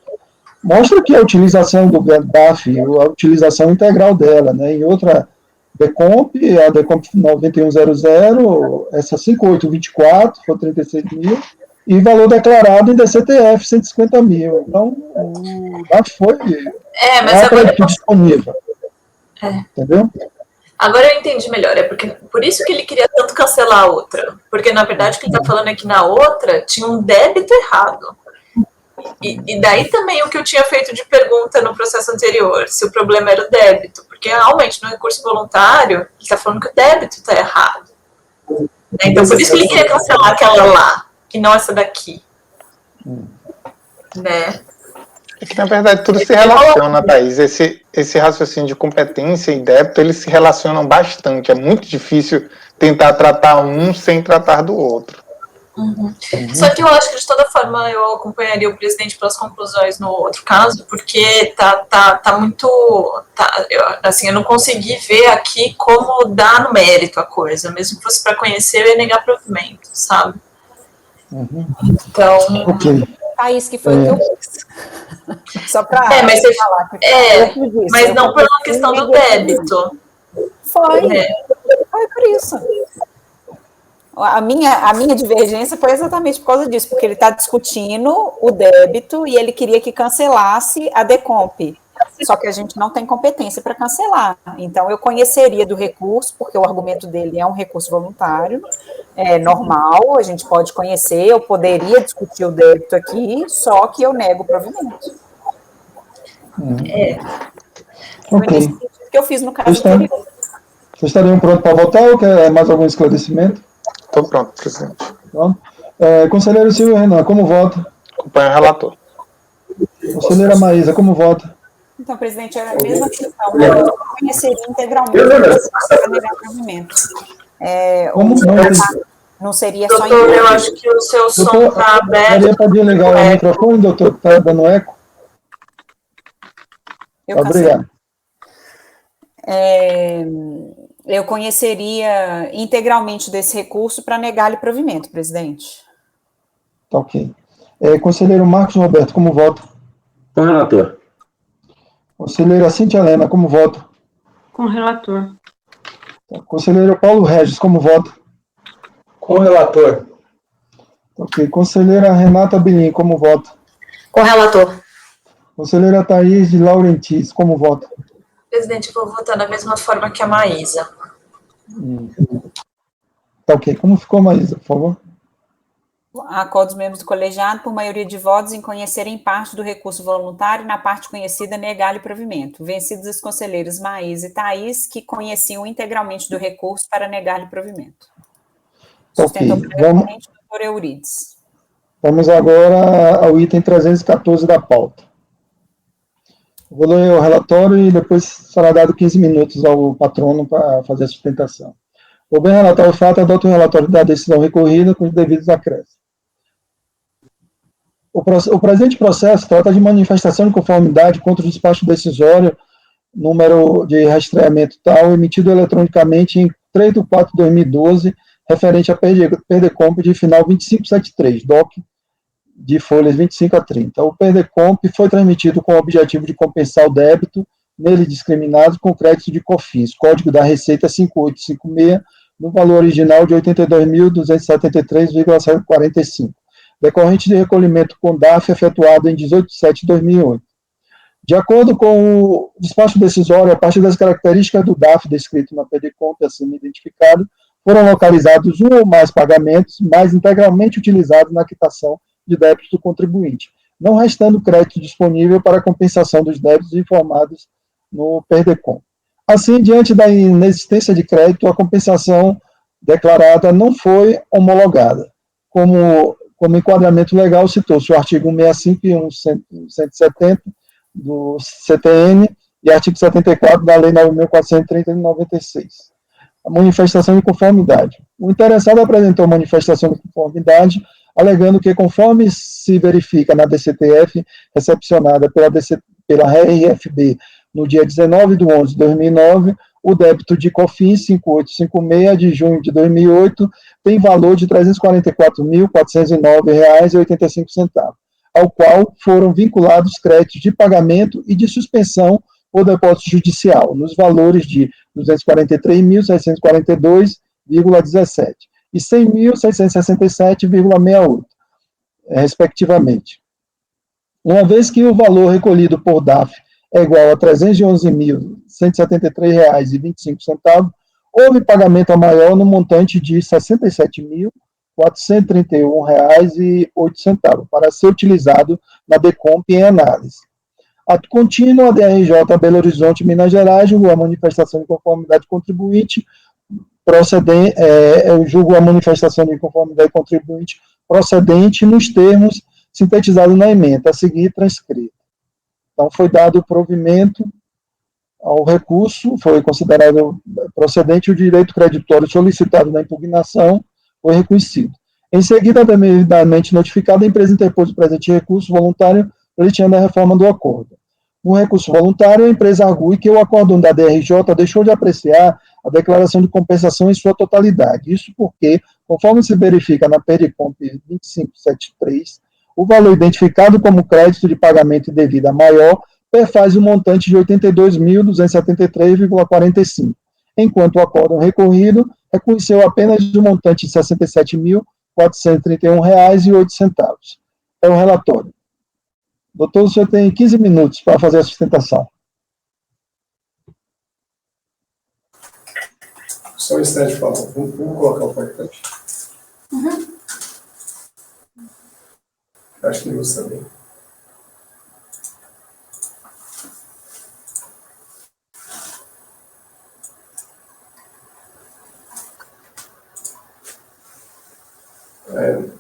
mostra que a utilização do BAF, a utilização integral dela, né? Em outra Decomp, a Decomp 9100, essa 5824, foi 36 mil, e valor declarado em DCTF, 150 mil. Então, o BAF foi mas agora disponível. Entendeu? Agora eu entendi melhor. Por isso que ele queria tanto cancelar a outra. Porque, na verdade, o que ele está falando é que na outra tinha um débito errado. E daí também o que eu tinha feito de pergunta no processo anterior, se o problema era o débito. Porque, realmente, no recurso voluntário, ele está falando que o débito está errado. Então, por isso que ele queria cancelar aquela lá, e não essa daqui. Né? É que, na verdade, tudo se relaciona, Thaís. Esse raciocínio de competência e débito, eles se relacionam bastante. É muito difícil tentar tratar um sem tratar do outro. Só que eu acho que, de toda forma, eu acompanharia o presidente pelas conclusões no outro caso, porque tá muito... eu não consegui ver aqui como dar no mérito a coisa. Mesmo que fosse para conhecer, eu ia negar provimento, sabe? Então... Ok. Isso que foi o que eu fiz. Só para mas falar. Mas não pela questão do débito. Foi por isso. A minha divergência foi exatamente por causa disso, porque ele está discutindo o débito e ele queria que cancelasse a Decomp. Só que a gente não tem competência para cancelar. Então, eu conheceria do recurso, porque o argumento dele é um recurso voluntário, é normal, a gente pode conhecer, eu poderia discutir o débito aqui, só que eu nego o provimento. Foi nesse sentido que eu fiz no caso anterior. Vocês estariam prontos para votar ou quer mais algum esclarecimento? Estou pronto, presidente. Pronto. Conselheiro Silvio Renan, como vota? Acompanho o relator. Conselheira Maísa, como vota? Então, presidente, é a mesma questão. Eu conheceria integralmente para negar o provimento. Não seria só... Doutor, eu acho que o seu som está aberto. Maria, pode ligar o microfone, doutor, que está dando eco? Obrigado. Eu conheceria integralmente desse recurso para negar-lhe provimento, presidente. Tá ok. Conselheiro Marcos Roberto, como vota? Com o relator. Conselheira Cíntia Helena, como vota? Com o relator. Conselheiro Paulo Regis, como vota? Com o relator. Ok. Conselheira Renata Bilim, como vota? Com o relator. Conselheira Thaís de Laurentiis, como vota? Presidente, eu vou votar da mesma forma que a Maísa. Tá ok. Como ficou, Maísa, por favor? Acordo dos membros do colegiado, por maioria de votos, em conhecerem parte do recurso voluntário e, na parte conhecida, negar-lhe provimento. Vencidos os conselheiros Maísa e Thaís, que conheciam integralmente do recurso para negar-lhe provimento. Sustentou previamente o doutor Eurides. Vamos agora ao item 314 da pauta. Vou ler o relatório e depois será dado 15 minutos ao patrono para fazer a sustentação. Vou bem relatar o fato, adoto o relatório da decisão recorrida com os devidos acréscimos. O presente processo trata de manifestação de conformidade contra o despacho decisório, número de rastreamento tal, emitido eletronicamente em 3 de 4 de 2012, referente a PERDECOMP de final 2573, DOC, de folhas 25 a 30. O PERDECOMP foi transmitido com o objetivo de compensar o débito nele discriminado com crédito de COFINS, código da Receita 5856, no valor original de R$ 82.273,45, decorrente de recolhimento com DAF efetuado em 18 de 7 de 2008. De acordo com o despacho decisório, a partir das características do DAF descrito na PERDECOMP acima identificado, foram localizados um ou mais pagamentos, mais integralmente utilizados na quitação de débitos do contribuinte, não restando crédito disponível para compensação dos débitos informados no PERDECOMP. Assim, diante da inexistência de crédito, a compensação declarada não foi homologada. Como enquadramento legal, citou-se o artigo 165 e 170 do CTN e artigo 74 da Lei 9.430 de 96. A manifestação de conformidade. O interessado apresentou manifestação de conformidade, alegando que, conforme se verifica na DCTF, recepcionada pela RFB no dia 19 de 11 de 2009, o débito de COFINS 5856 de junho de 2008 tem valor de R$ 344.409,85, ao qual foram vinculados créditos de pagamento e de suspensão por depósito judicial, nos valores de R$ 243.642,17 e R$ 100.667,68, respectivamente. Uma vez que o valor recolhido por DAF é igual a R$ 311.173,25, houve pagamento a maior no montante de R$ 67.431,08 para ser utilizado na DECOMP em análise. Ato contínuo, a DRJ Belo Horizonte, Minas Gerais, julgou a manifestação de conformidade contribuinte julgo a manifestação de conformidade contribuinte procedente nos termos sintetizados na ementa, a seguir transcrito. Então, foi dado o provimento ao recurso, foi considerado procedente o direito creditório solicitado na impugnação, foi reconhecido. Em seguida, devidamente notificada, a empresa interpôs o presente recurso voluntário pleiteando a reforma do acordo. No recurso voluntário, a empresa argue que o acórdão da DRJ deixou de apreciar a declaração de compensação em sua totalidade. Isso porque, conforme se verifica na PERDECOMP 2573, o valor identificado como crédito de pagamento indevida maior perfaz o montante de R$ 82.273,45, enquanto o acórdão recorrido reconheceu apenas o montante de R$ 67.431,08. É o relatório. Doutor, o senhor tem 15 minutos para fazer a sustentação. Só um instante, por favor. Vamos colocar o PowerPoint. Acho que ilustra bem.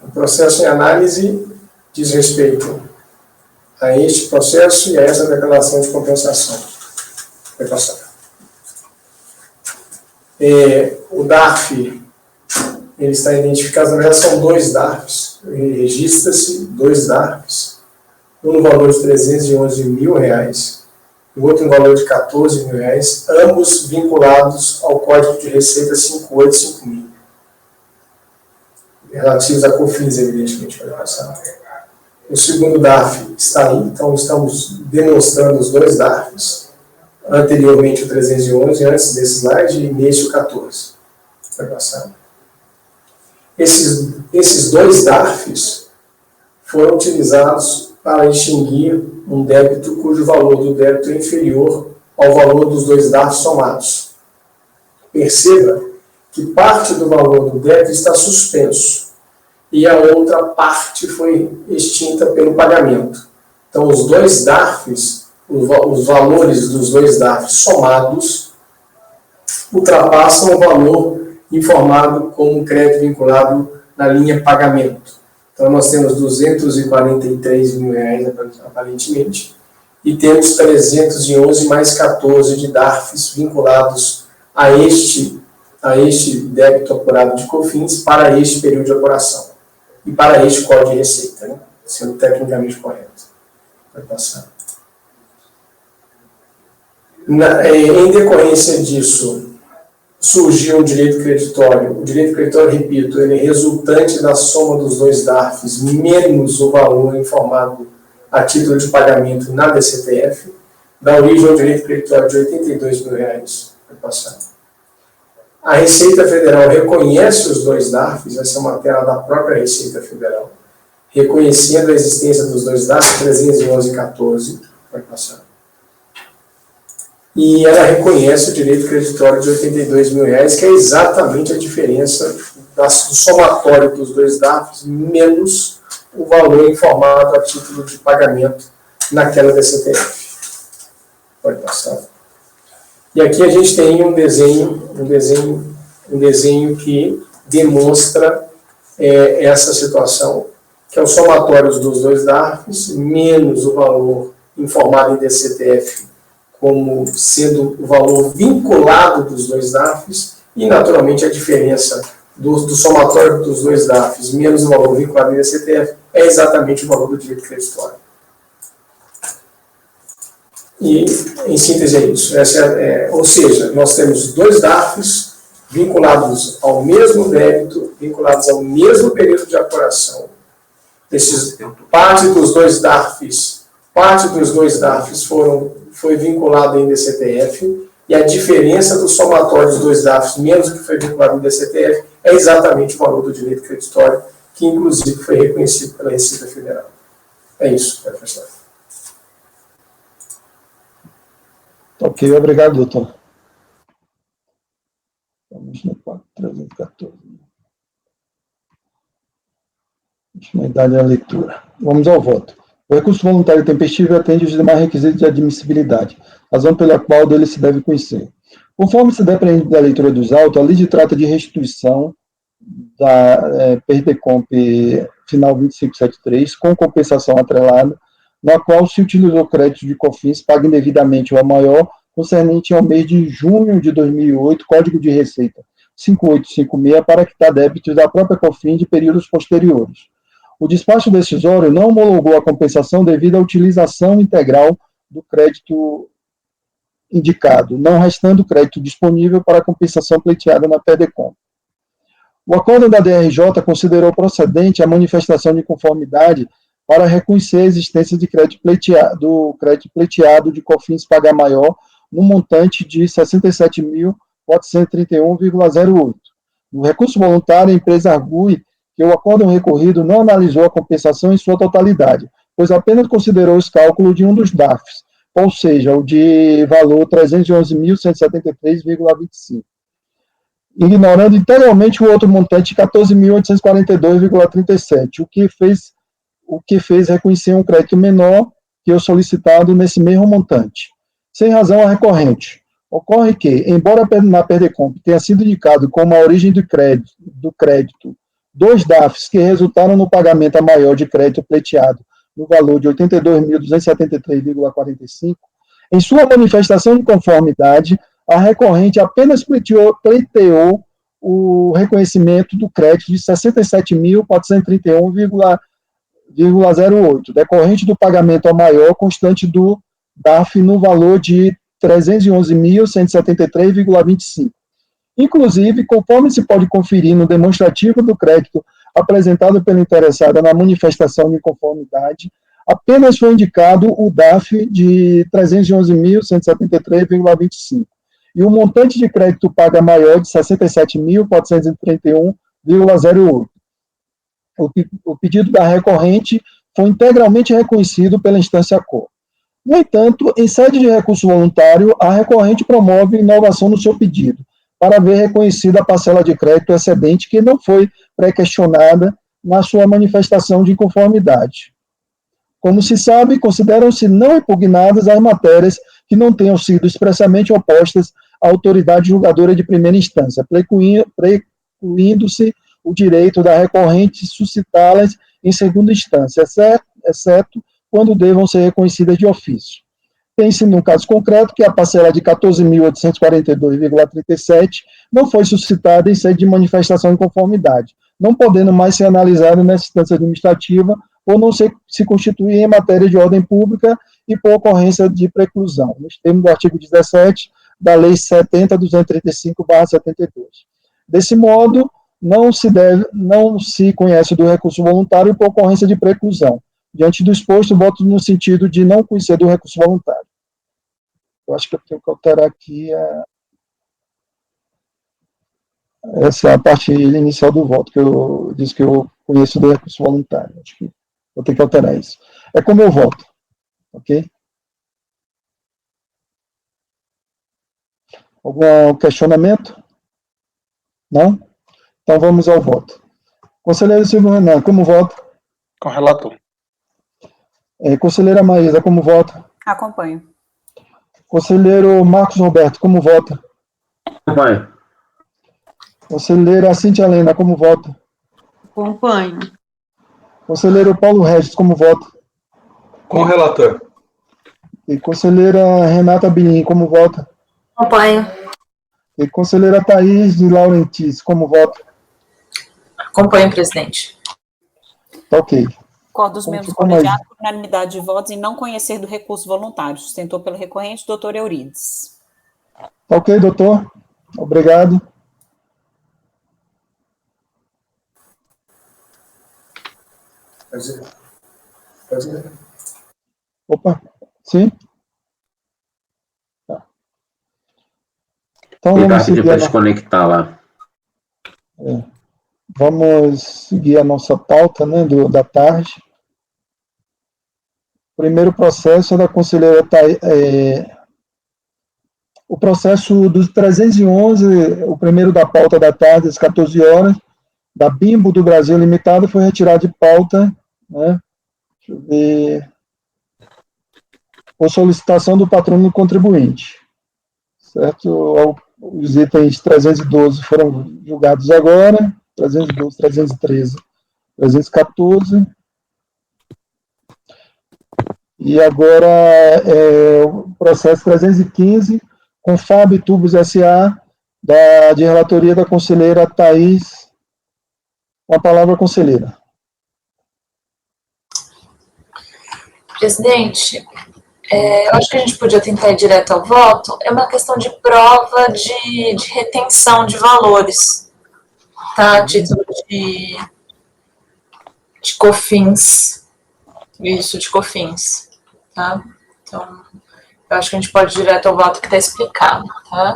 O processo em análise diz respeito a este processo e a essa declaração de compensação. Vai passar. O DARF, ele está identificado, na verdade são dois DARFs, registra-se dois DARFs, um no valor de R$311 mil, e o outro no valor de R$14 mil, ambos vinculados ao Código de Receita 585000, relativos a COFINS, evidentemente, vai passar. O segundo DARF está aí, então estamos demonstrando os dois DARFs, anteriormente o 311, antes desse slide, e neste o 14. Vai passar. Esses dois DARFs foram utilizados para extinguir um débito cujo valor do débito é inferior ao valor dos dois DARFs somados. Perceba que parte do valor do débito está suspenso e a outra parte foi extinta pelo pagamento. Então, os dois DARFs, os valores dos dois DARFs somados, ultrapassam o valor informado como crédito vinculado na linha pagamento. Então, nós temos R$243 mil, aparentemente, e temos 311 mais 14 de DARFs vinculados a este débito apurado de COFINS para este período de apuração e para este código de receita, né? Sendo tecnicamente correto. Vai passar. Em decorrência disso, surgiu o direito creditório. O direito creditório, repito, ele é resultante da soma dos dois DARFs menos o valor informado a título de pagamento na DCTF, dá origem ao direito creditório de R$82 mil. Vai passar. A Receita Federal reconhece os dois DARFs, essa é uma tela da própria Receita Federal, reconhecendo a existência dos dois DARFs, 311 e 14, vai passar. E ela reconhece o direito creditório de R$82 mil, que é exatamente a diferença do somatório dos dois DARFs, menos o valor informado a título de pagamento naquela DCTF. Pode passar. E aqui a gente tem um desenho que demonstra essa situação, que é o somatório dos dois DARFs, menos o valor informado em DCTF, como sendo o valor vinculado dos dois DARFs, e naturalmente a diferença do somatório dos dois DARFs menos o valor vinculado em DCTF é exatamente o valor do direito creditório. E, em síntese, é isso. Ou seja, nós temos dois DARFs vinculados ao mesmo débito, vinculados ao mesmo período de apuração. Parte dos dois DARFs foi vinculada em DCTF, e a diferença do somatório dos dois DARFs menos o que foi vinculado em DCTF é exatamente o valor do direito creditório, que inclusive foi reconhecido pela Receita Federal. É isso, professor. Ok, obrigado, doutor. Vamos no 4.314. Continuidade da leitura. Vamos ao voto. O recurso voluntário tempestivo atende os demais requisitos de admissibilidade, razão pela qual dele se deve conhecer. Conforme se depreende da leitura dos autos, a lei trata de restituição da PERDECOMP final 2573, com compensação atrelada, na qual se utilizou crédito de COFINS pago indevidamente ou a maior, concernente ao mês de junho de 2008, Código de Receita 5856 para quitar débitos da própria COFINS de períodos posteriores. O despacho decisório não homologou a compensação devido à utilização integral do crédito indicado, não restando crédito disponível para a compensação pleiteada na PERDECOMP. O acordo da DRJ considerou procedente a manifestação de conformidade para reconhecer a existência de crédito pleiteado de COFINS pagar maior no montante de R$ 67.431,08. No recurso voluntário, a empresa argue que o acórdão recorrido não analisou a compensação em sua totalidade, pois apenas considerou os cálculos de um dos DAFs, ou seja, o de valor 311.173,25, ignorando integralmente o outro montante de 14.842,37, o que fez reconhecer um crédito menor que o solicitado nesse mesmo montante. Sem razão a recorrente. Ocorre que, embora na PERDECOMP tenha sido indicado como a origem do crédito dois DAFs que resultaram no pagamento a maior de crédito pleiteado no valor de R$ 82.273,45, em sua manifestação de conformidade, a recorrente apenas pleiteou o reconhecimento do crédito de R$ 67.431,08, decorrente do pagamento a maior constante do DAF no valor de R$ 311.173,25. Inclusive, conforme se pode conferir no demonstrativo do crédito apresentado pela interessada na manifestação de conformidade, apenas foi indicado o DAF de R$ 311.173,25 e o montante de crédito paga maior de R$ 67.431,08. O pedido da recorrente foi integralmente reconhecido pela instância COR. No entanto, em sede de recurso voluntário, a recorrente promove inovação no seu pedido, para ver reconhecida a parcela de crédito excedente que não foi pré-questionada na sua manifestação de inconformidade. Como se sabe, consideram-se não impugnadas as matérias que não tenham sido expressamente opostas à autoridade julgadora de primeira instância, precluindo-se o direito da recorrente suscitá-las em segunda instância, exceto quando devam ser reconhecidas de ofício. Tem-se, no caso concreto, que a parcela de 14.842,37 não foi suscitada em sede de manifestação de conformidade, não podendo mais ser analisada nessa instância administrativa ou não se constituir em matéria de ordem pública e por ocorrência de preclusão, nos termos do artigo 17 da Lei 70.235/72. Desse modo, não se conhece do recurso voluntário por ocorrência de preclusão. Diante do exposto, voto no sentido de não conhecer do recurso voluntário. Eu acho que eu tenho que alterar aqui essa é a parte inicial do voto, que eu disse que eu conheço do recurso voluntário. Acho que vou ter que alterar isso. É como eu voto, ok? Algum questionamento? Não? Então vamos ao voto. Conselheiro Silvio Renan, como vota? Com relator. Conselheira Maísa, como vota? Acompanho. Conselheiro Marcos Roberto, como vota? Acompanho. Conselheira Cintia Helena, como vota? Acompanho. Conselheiro Paulo Regis, como vota? Com o relator. E conselheira Renata Bilim, como vota? Acompanho. E conselheira Thaís de Laurentiis, como vota? Acompanho, presidente. Tá ok. Acordo dos membros colegiados por unanimidade de votos em não conhecer do recurso voluntário. Sustentou pelo recorrente, doutor Eurides. Tá ok, doutor. Obrigado. Pode ir. Opa, sim? Tá. Então vamos seguir para desconectar lá. Vamos seguir a nossa pauta, né, da tarde. O primeiro processo é da conselheira o processo dos 311, o primeiro da pauta da tarde, às 14 horas, da Bimbo do Brasil Limitada, foi retirado de pauta, né, deixa eu ver, por solicitação do patrono contribuinte, certo? Os itens 312 foram julgados agora, 312, 313, 314, e agora o processo 315, com Fábio Tubos S.A., De relatoria da conselheira Thais. Com a palavra, conselheira. Presidente, eu acho que a gente podia tentar ir direto ao voto. É uma questão de prova de retenção de valores, tá? A título de COFINS. Isso, de COFINS, tá? Então, eu acho que a gente pode ir direto ao voto que está explicado, tá?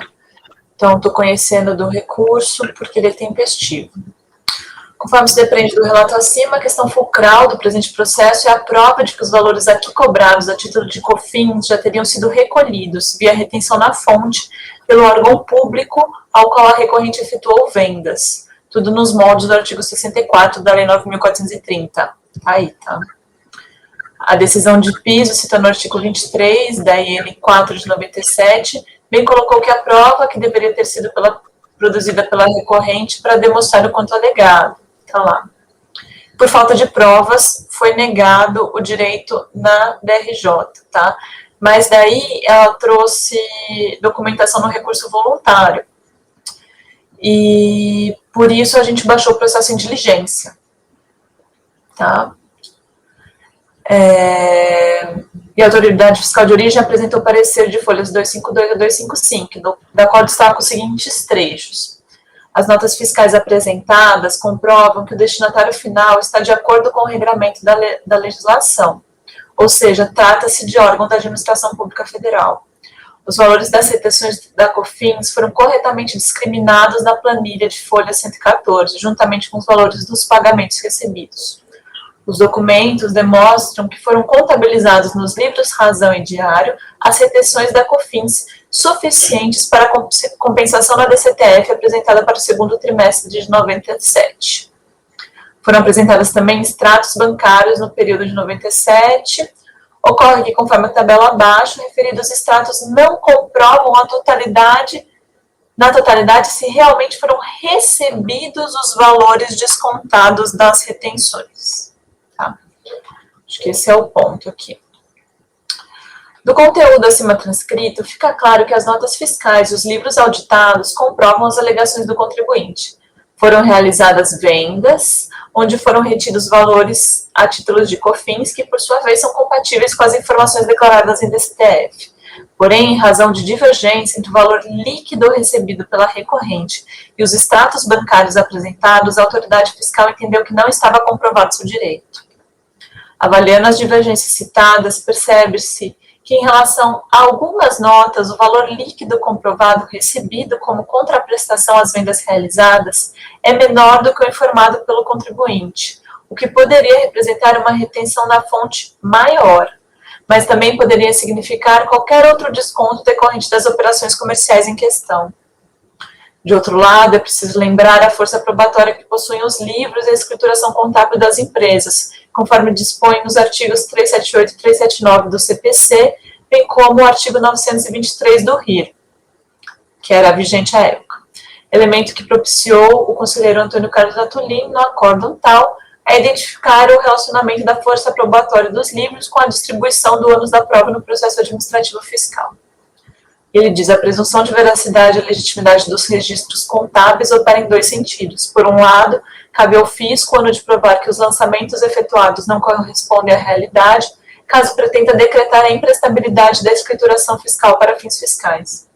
Então, estou conhecendo do recurso porque ele é tempestivo. Conforme se depreende do relato acima, a questão fulcral do presente processo é a prova de que os valores aqui cobrados a título de COFINS já teriam sido recolhidos via retenção na fonte pelo órgão público ao qual a recorrente efetuou vendas. Tudo nos moldes do artigo 64 da Lei 9.430. Tá aí, tá? A decisão de piso, citando o artigo 23 da IN 4 de 97, bem colocou que a prova que deveria ter sido produzida pela recorrente para demonstrar o quanto alegado. Tá lá. Por falta de provas, foi negado o direito na DRJ, tá? Mas daí ela trouxe documentação no recurso voluntário. E por isso a gente baixou o processo em diligência, tá? E a autoridade fiscal de origem apresentou parecer de folhas 252 a 255, da qual destaca os seguintes trechos. As notas fiscais apresentadas comprovam que o destinatário final está de acordo com o regramento da legislação, ou seja, trata-se de órgão da administração pública federal. Os valores das retenções da COFINS foram corretamente discriminados na planilha de folha 114, juntamente com os valores dos pagamentos recebidos. Os documentos demonstram que foram contabilizados nos livros razão e diário as retenções da COFINS suficientes para a compensação na DCTF apresentada para o segundo trimestre de 97. Foram apresentadas também extratos bancários no período de 97. Ocorre que, conforme a tabela abaixo, referidos extratos não comprovam na totalidade se realmente foram recebidos os valores descontados das retenções. Tá? Acho que esse é o ponto aqui. Do conteúdo acima transcrito, fica claro que as notas fiscais e os livros auditados comprovam as alegações do contribuinte. Foram realizadas vendas, onde foram retidos valores a títulos de COFINS, que por sua vez são compatíveis com as informações declaradas em DCTF. Porém, em razão de divergência entre o valor líquido recebido pela recorrente e os extratos bancários apresentados, a autoridade fiscal entendeu que não estava comprovado seu direito. Avaliando as divergências citadas, percebe-se que em relação a algumas notas, o valor líquido comprovado recebido como contraprestação às vendas realizadas é menor do que o informado pelo contribuinte, o que poderia representar uma retenção na fonte maior, mas também poderia significar qualquer outro desconto decorrente das operações comerciais em questão. De outro lado, é preciso lembrar a força probatória que possuem os livros e a escrituração contábil das empresas, conforme dispõe nos artigos 378 e 379 do CPC, bem como o artigo 923 do RIR, que era vigente à época. Elemento que propiciou o conselheiro Antônio Carlos Atulin, no acórdão tal, a identificar o relacionamento da força probatória dos livros com a distribuição do ônus da prova no processo administrativo fiscal. Ele diz: a presunção de veracidade e legitimidade dos registros contábeis opera em dois sentidos. Por um lado, cabe ao fisco o ônus de provar que os lançamentos efetuados não correspondem à realidade, caso pretenda decretar a imprestabilidade da escrituração fiscal para fins fiscais.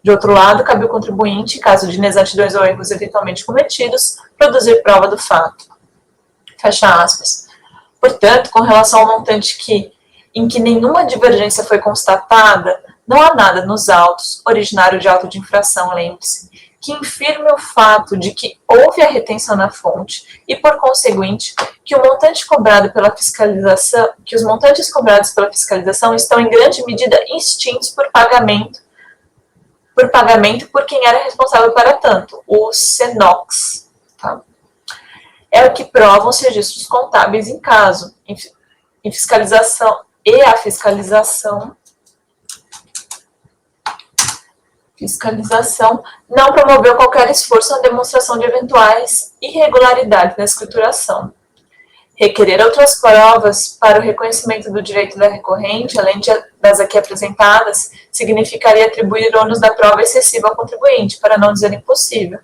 De outro lado, cabe ao contribuinte, em caso de inexatidões ou erros eventualmente cometidos, produzir prova do fato. Fecha aspas. Portanto, com relação ao montante em que nenhuma divergência foi constatada, não há nada nos autos, originário de auto de infração, lembre-se, que infirme o fato de que houve a retenção na fonte e, por conseguinte, que o montante cobrado pela fiscalização, que os montantes cobrados pela fiscalização estão em grande medida extintos por pagamento por quem era responsável para tanto, o SENOX. Tá? É o que provam os registros contábeis em caso, em fiscalização e a fiscalização não promoveu qualquer esforço na demonstração de eventuais irregularidades na escrituração. Requerer outras provas para o reconhecimento do direito da recorrente, além das aqui apresentadas, significaria atribuir ônus da prova excessivo ao contribuinte, para não dizer impossível,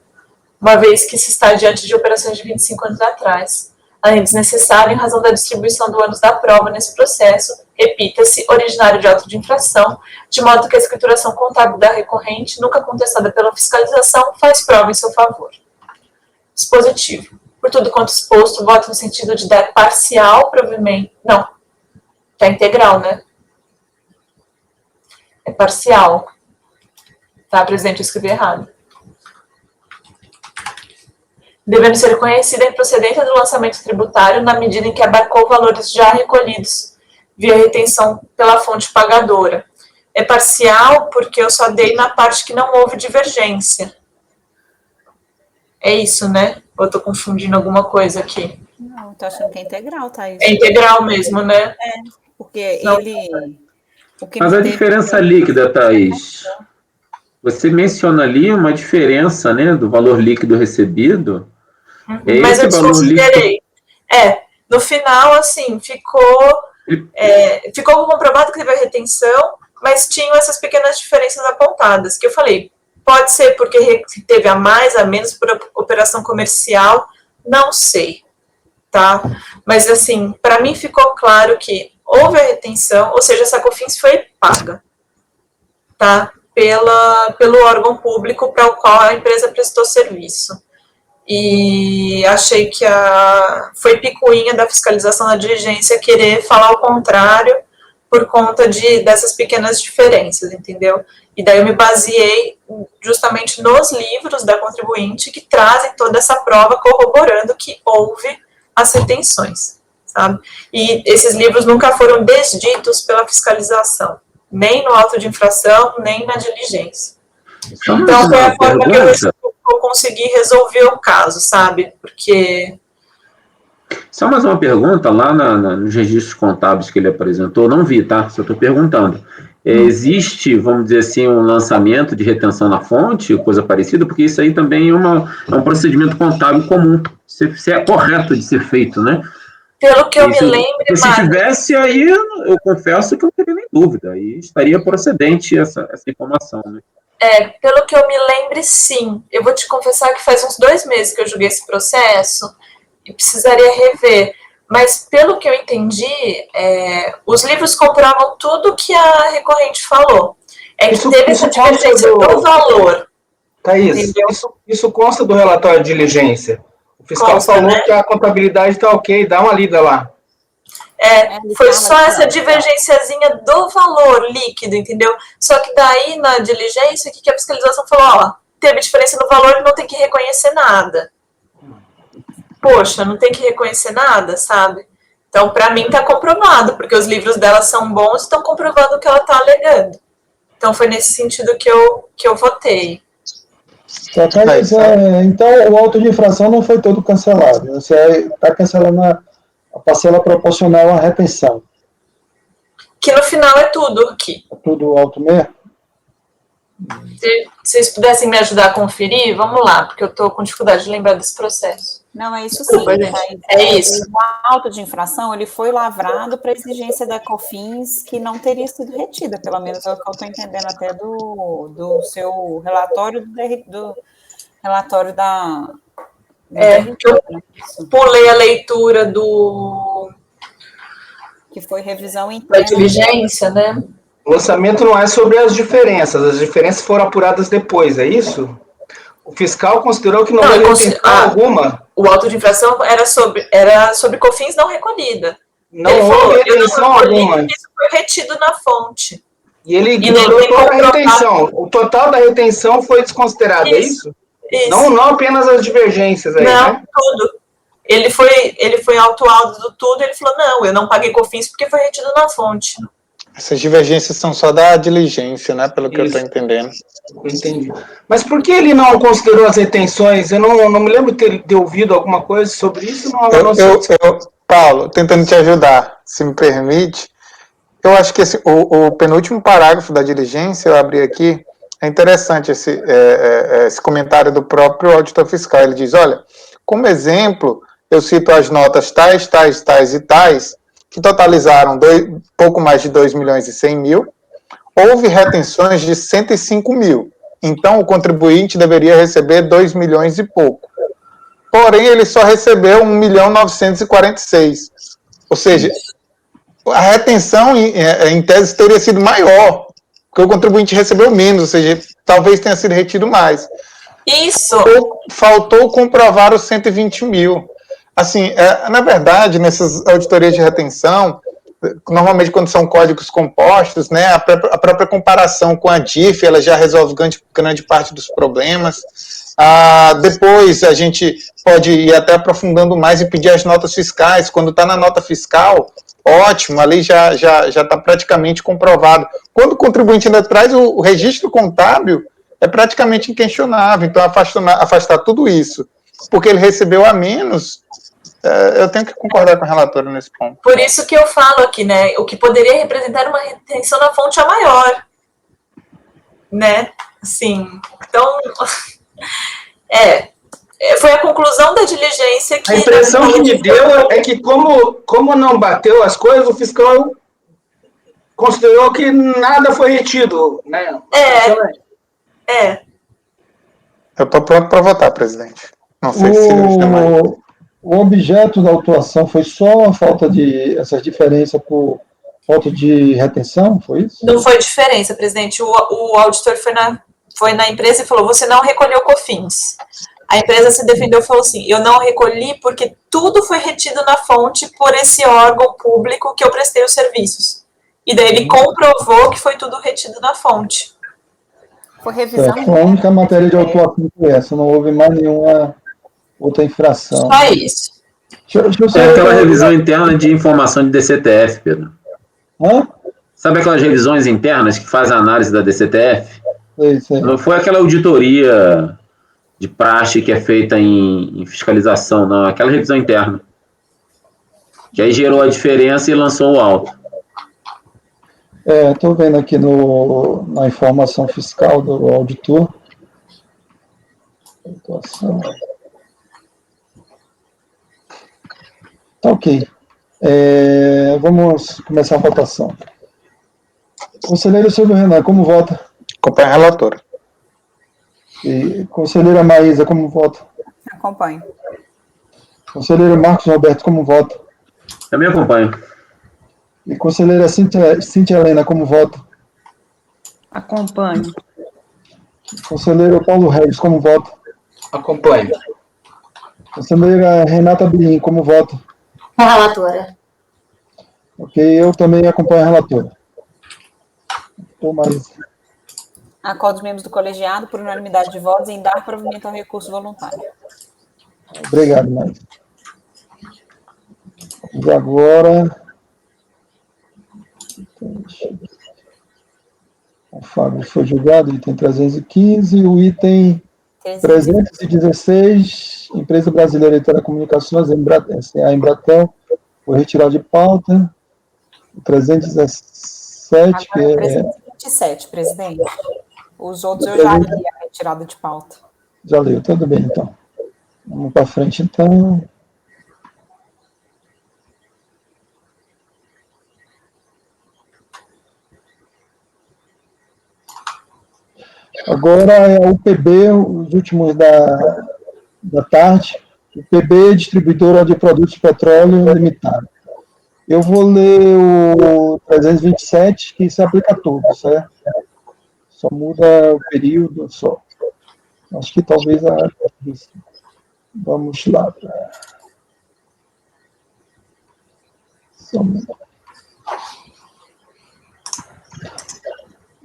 uma vez que se está diante de operações de 25 anos atrás. Além desnecessário em razão da distribuição do ônus da prova nesse processo, repita-se, originário de auto de infração, de modo que a escrituração contábil da recorrente, nunca contestada pela fiscalização, faz prova em seu favor. Dispositivo. Por tudo quanto exposto, voto no sentido de dar parcial provimento. Não. Tá integral, né? É parcial. Tá, presidente, eu escrevi errado. Devendo ser reconhecida a improcedência do lançamento tributário na medida em que abarcou valores já recolhidos via retenção pela fonte pagadora. É parcial porque eu só dei na parte que não houve divergência. É isso, né? Ou eu tô confundindo alguma coisa aqui? Não, tô achando que é integral, Thaís. É integral mesmo, né? É, porque não. ele... Mas a diferença líquida, Thaís, você menciona ali uma diferença, né, do valor líquido recebido. Mas eu desconsiderei. No final, assim, ficou comprovado que teve a retenção, mas tinham essas pequenas diferenças apontadas, que eu falei, pode ser porque teve a mais, a menos por operação comercial, não sei, tá? Mas, assim, para mim ficou claro que houve a retenção, ou seja, essa COFINS foi paga, tá? Pelo órgão público para o qual a empresa prestou serviço. E achei que foi picuinha da fiscalização da diligência querer falar o contrário por conta dessas pequenas diferenças, entendeu? E daí eu me baseei justamente nos livros da contribuinte que trazem toda essa prova corroborando que houve as retenções, sabe? E esses livros nunca foram desditos pela fiscalização, nem no auto de infração, nem na diligência. Então foi a forma que eu consegui resolver o caso, sabe? Porque... Só mais uma pergunta, lá nos registros contábeis que ele apresentou, não vi, tá? Só estou perguntando. Existe, vamos dizer assim, um lançamento de retenção na fonte, coisa parecida? Porque isso aí também é um procedimento contábil comum, se é correto de ser feito, né? Pelo que eu me lembro... Se tivesse aí, eu confesso que eu não teria nem dúvida, aí estaria procedente essa informação, né? Pelo que eu me lembro, sim. Eu vou te confessar que faz uns 2 meses que eu julguei esse processo e precisaria rever. Mas, pelo que eu entendi, os livros comprovam tudo que a recorrente falou. Que teve essa divergência do valor. Thaís, isso consta do relatório de diligência. O fiscal falou, né, que a contabilidade está ok, dá uma lida lá. Foi só essa divergênciazinha do valor líquido, entendeu? Só que daí, na diligência, o que a fiscalização falou? Teve diferença no valor e não tem que reconhecer nada. Poxa, não tem que reconhecer nada, sabe? Então, para mim, tá comprovado, porque os livros dela são bons e estão comprovando o que ela tá alegando. Então, foi nesse sentido que eu votei. Então, o auto de infração não foi todo cancelado. Você está cancelando a parcela proporcional à retenção. Que no final é tudo aqui. É tudo auto mesmo? Se vocês pudessem me ajudar a conferir, vamos lá, porque eu estou com dificuldade de lembrar desse processo. Não, é isso sim. Isso. O auto de infração, ele foi lavrado para exigência da COFINS que não teria sido retida, pelo menos é o que eu estou entendendo até do seu relatório, do relatório da... Eu pulei a leitura do... Que foi revisão interna. Da diligência, né? O lançamento não é sobre as diferenças foram apuradas depois, é isso? O fiscal considerou que não houve retenção alguma. O auto de infração era sobre COFINS não recolhida. Não houve retenção alguma. Isso foi retido na fonte. E ele ignorou toda a retenção. O total da retenção foi desconsiderado, é isso? Isso. Não apenas as divergências aí, não, né? Tudo. Ele foi autuado do tudo, ele falou, não, eu não paguei COFINS porque foi retido na fonte. Essas divergências são só da diligência, né? Pelo que eu estou entendendo. Entendi. Mas por que ele não considerou as retenções? Eu não me lembro de ter ouvido alguma coisa sobre isso. Paulo, tentando te ajudar, se me permite, eu acho que o penúltimo parágrafo da diligência, eu abri aqui, é interessante esse comentário do próprio auditor fiscal. Ele diz, olha, como exemplo eu cito as notas tais, tais, tais e tais, que totalizaram pouco mais de 2 milhões e 100 mil, houve retenções de 105 mil. Então, o contribuinte deveria receber 2 milhões e pouco. Porém, ele só recebeu 1.946.000. Ou seja, a retenção, em tese, teria sido maior, porque o contribuinte recebeu menos, ou seja, talvez tenha sido retido mais. Isso! Faltou comprovar os 120 mil. Assim, na verdade, nessas auditorias de retenção, normalmente quando são códigos compostos, né, a própria comparação com a DIF, ela já resolve grande parte dos problemas. Depois a gente pode ir até aprofundando mais e pedir as notas fiscais. Quando está na nota fiscal, ótimo, ali já está praticamente comprovado. Quando o contribuinte ainda traz o registro contábil, é praticamente inquestionável. Então, afastar tudo isso, porque ele recebeu a menos, eu tenho que concordar com a relatora nesse ponto. Por isso que eu falo aqui, né, o que poderia representar uma retenção na fonte é maior, né, assim, então, foi a conclusão da diligência que... A impressão que me deu é que como não bateu as coisas, o fiscal considerou que nada foi retido, né? Eu estou pronto para votar, presidente. Não sei se os demais... O objeto da autuação foi só a falta de essas diferenças por falta de retenção, foi isso? Não foi diferença, presidente. O auditor foi na empresa e falou: você não recolheu COFINS. A empresa se defendeu e falou assim: eu não recolhi porque tudo foi retido na fonte por esse órgão público que eu prestei os serviços. E daí ele comprovou que foi tudo retido na fonte. Foi revisão. A única matéria de autuação foi essa, não houve mais nenhuma outra infração. Só isso. É aquela revisão interna de informação de DCTF, Pedro. Hã? Sabe aquelas revisões internas que fazem a análise da DCTF? Sei. Não foi aquela auditoria de praxe que é feita em fiscalização, não. Aquela revisão interna. Que aí gerou a diferença e lançou o auto. Estou vendo aqui na informação fiscal do auditor. Autuação. Tá ok. Vamos começar a votação. Conselheiro Silvio Renan, como vota? Acompanha a relatora. E conselheira Maísa, como vota? Acompanho. Conselheiro Marcos Roberto, como vota? Também acompanho. E conselheira Cíntia Helena, como vota? Acompanho. Conselheiro Paulo Reis, como vota? Acompanho. Conselheira Renata Birim, como vota? Com a relatora. Ok, eu também acompanho a relatora. Mais. Acordo dos membros do colegiado por unanimidade de votos em dar provimento ao recurso voluntário. Obrigado, Maísa. E agora... O Fábio foi julgado, item 315, o item 316, Empresa Brasileira de Telecomunicações, a Embratel, foi retirado de pauta. O 317, agora, que é... 327, presidente. Os outros eu já li a retirada de pauta. Já leu, tudo bem, então. Vamos para frente, então. Agora é o PB, os últimos da tarde. O PB, Distribuidora de Produtos de Petróleo Limitada. Eu vou ler o 327, que se aplica a todos, certo? Só muda o período, só. Acho que talvez vamos lá.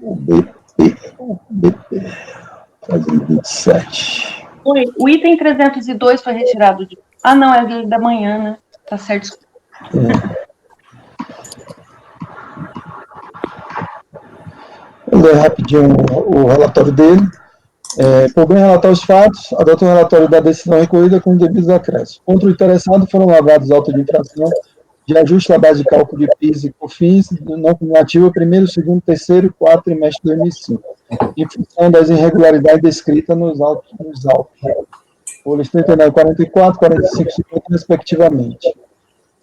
O BP, 327. O item 302 foi retirado de... Ah, não, é da manhã, né? Tá certo. Vou ler rapidinho o relatório dele. Por bem relatar os fatos, adota o relatório da decisão recorrida com devidos acréscimos. Contra o interessado foram lavrados autos de infração de ajuste à base de cálculo de PIS e COFINS não cumulativo primeiro, segundo, terceiro e quarto trimestre de 2005, em função das irregularidades descritas nos autos. folhas 39, 44, 45, 50, respectivamente.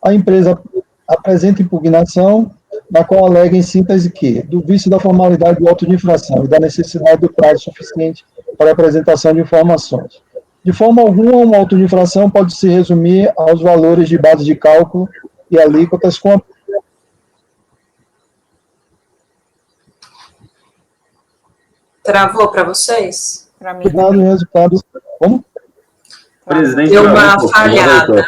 A empresa apresenta impugnação, na qual alega em síntese que, do vício da formalidade do auto de infração e da necessidade do prazo suficiente para a apresentação de informações. De forma alguma, uma auto de infração pode se resumir aos valores de base de cálculo e alíquotas com a... Travou para vocês? Para mim. Resultado. Como? Presidente, Deu uma falhada.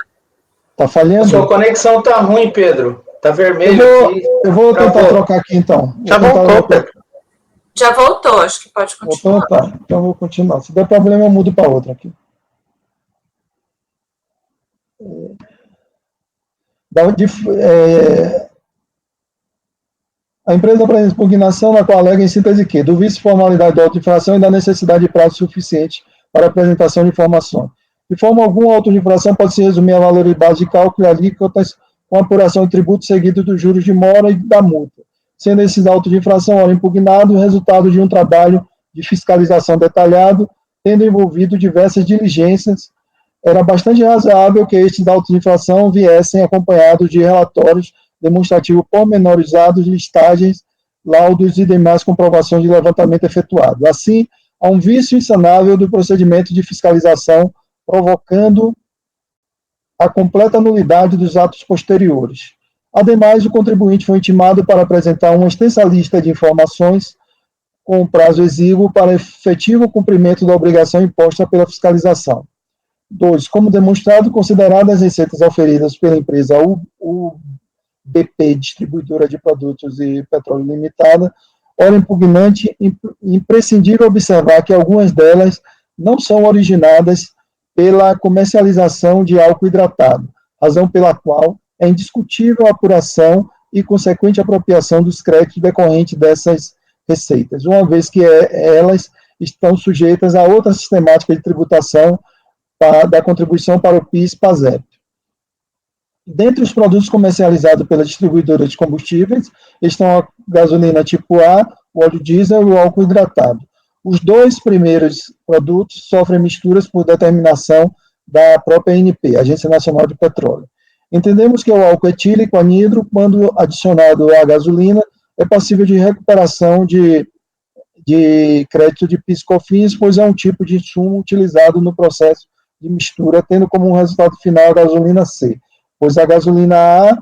Tá falhando? Sua conexão tá ruim, Pedro. Tá vermelho. Eu vou tentar trocar aqui, então. Já voltou, Pedro. Já voltou, acho que pode continuar. Voltou, tá. Então eu vou continuar. Se der problema, eu mudo para outra aqui. A empresa apresenta impugnação na qual alega em síntese que, do vício de formalidade da auto-infração e da necessidade de prazo suficiente para a apresentação de informações. De forma alguma, a auto-infração pode se resumir a valor de base de cálculo e alíquotas com apuração de tributo seguido dos juros de mora e da multa, sendo esses autos de infração, ora impugnado, resultado de um trabalho de fiscalização detalhado, tendo envolvido diversas diligências. Era bastante razoável que estes autos de infração viessem acompanhados de relatórios demonstrativos pormenorizados, listagens, laudos e demais comprovações de levantamento efetuado. Assim, há um vício insanável do procedimento de fiscalização, provocando a completa nulidade dos atos posteriores. Ademais, o contribuinte foi intimado para apresentar uma extensa lista de informações com prazo exíguo para efetivo cumprimento da obrigação imposta pela fiscalização. 2. Como demonstrado, consideradas as receitas auferidas pela empresa UBP, Distribuidora de Produtos e Petróleo Limitada, ora impugnante, imprescindível observar que algumas delas não são originadas pela comercialização de álcool hidratado, razão pela qual é indiscutível a apuração e consequente apropriação dos créditos decorrentes dessas receitas, uma vez que elas estão sujeitas a outra sistemática de tributação da contribuição para o PIS e PASEP. Dentre os produtos comercializados pela distribuidora de combustíveis estão a gasolina tipo A, o óleo diesel e o álcool hidratado. Os dois primeiros produtos sofrem misturas por determinação da própria ANP, Agência Nacional de Petróleo. Entendemos que o álcool etílico anidro, quando adicionado à gasolina, é passível de recuperação de crédito de PIS/COFINS, pois é um tipo de insumo utilizado no processo de mistura, tendo como resultado final a gasolina C, pois a gasolina A,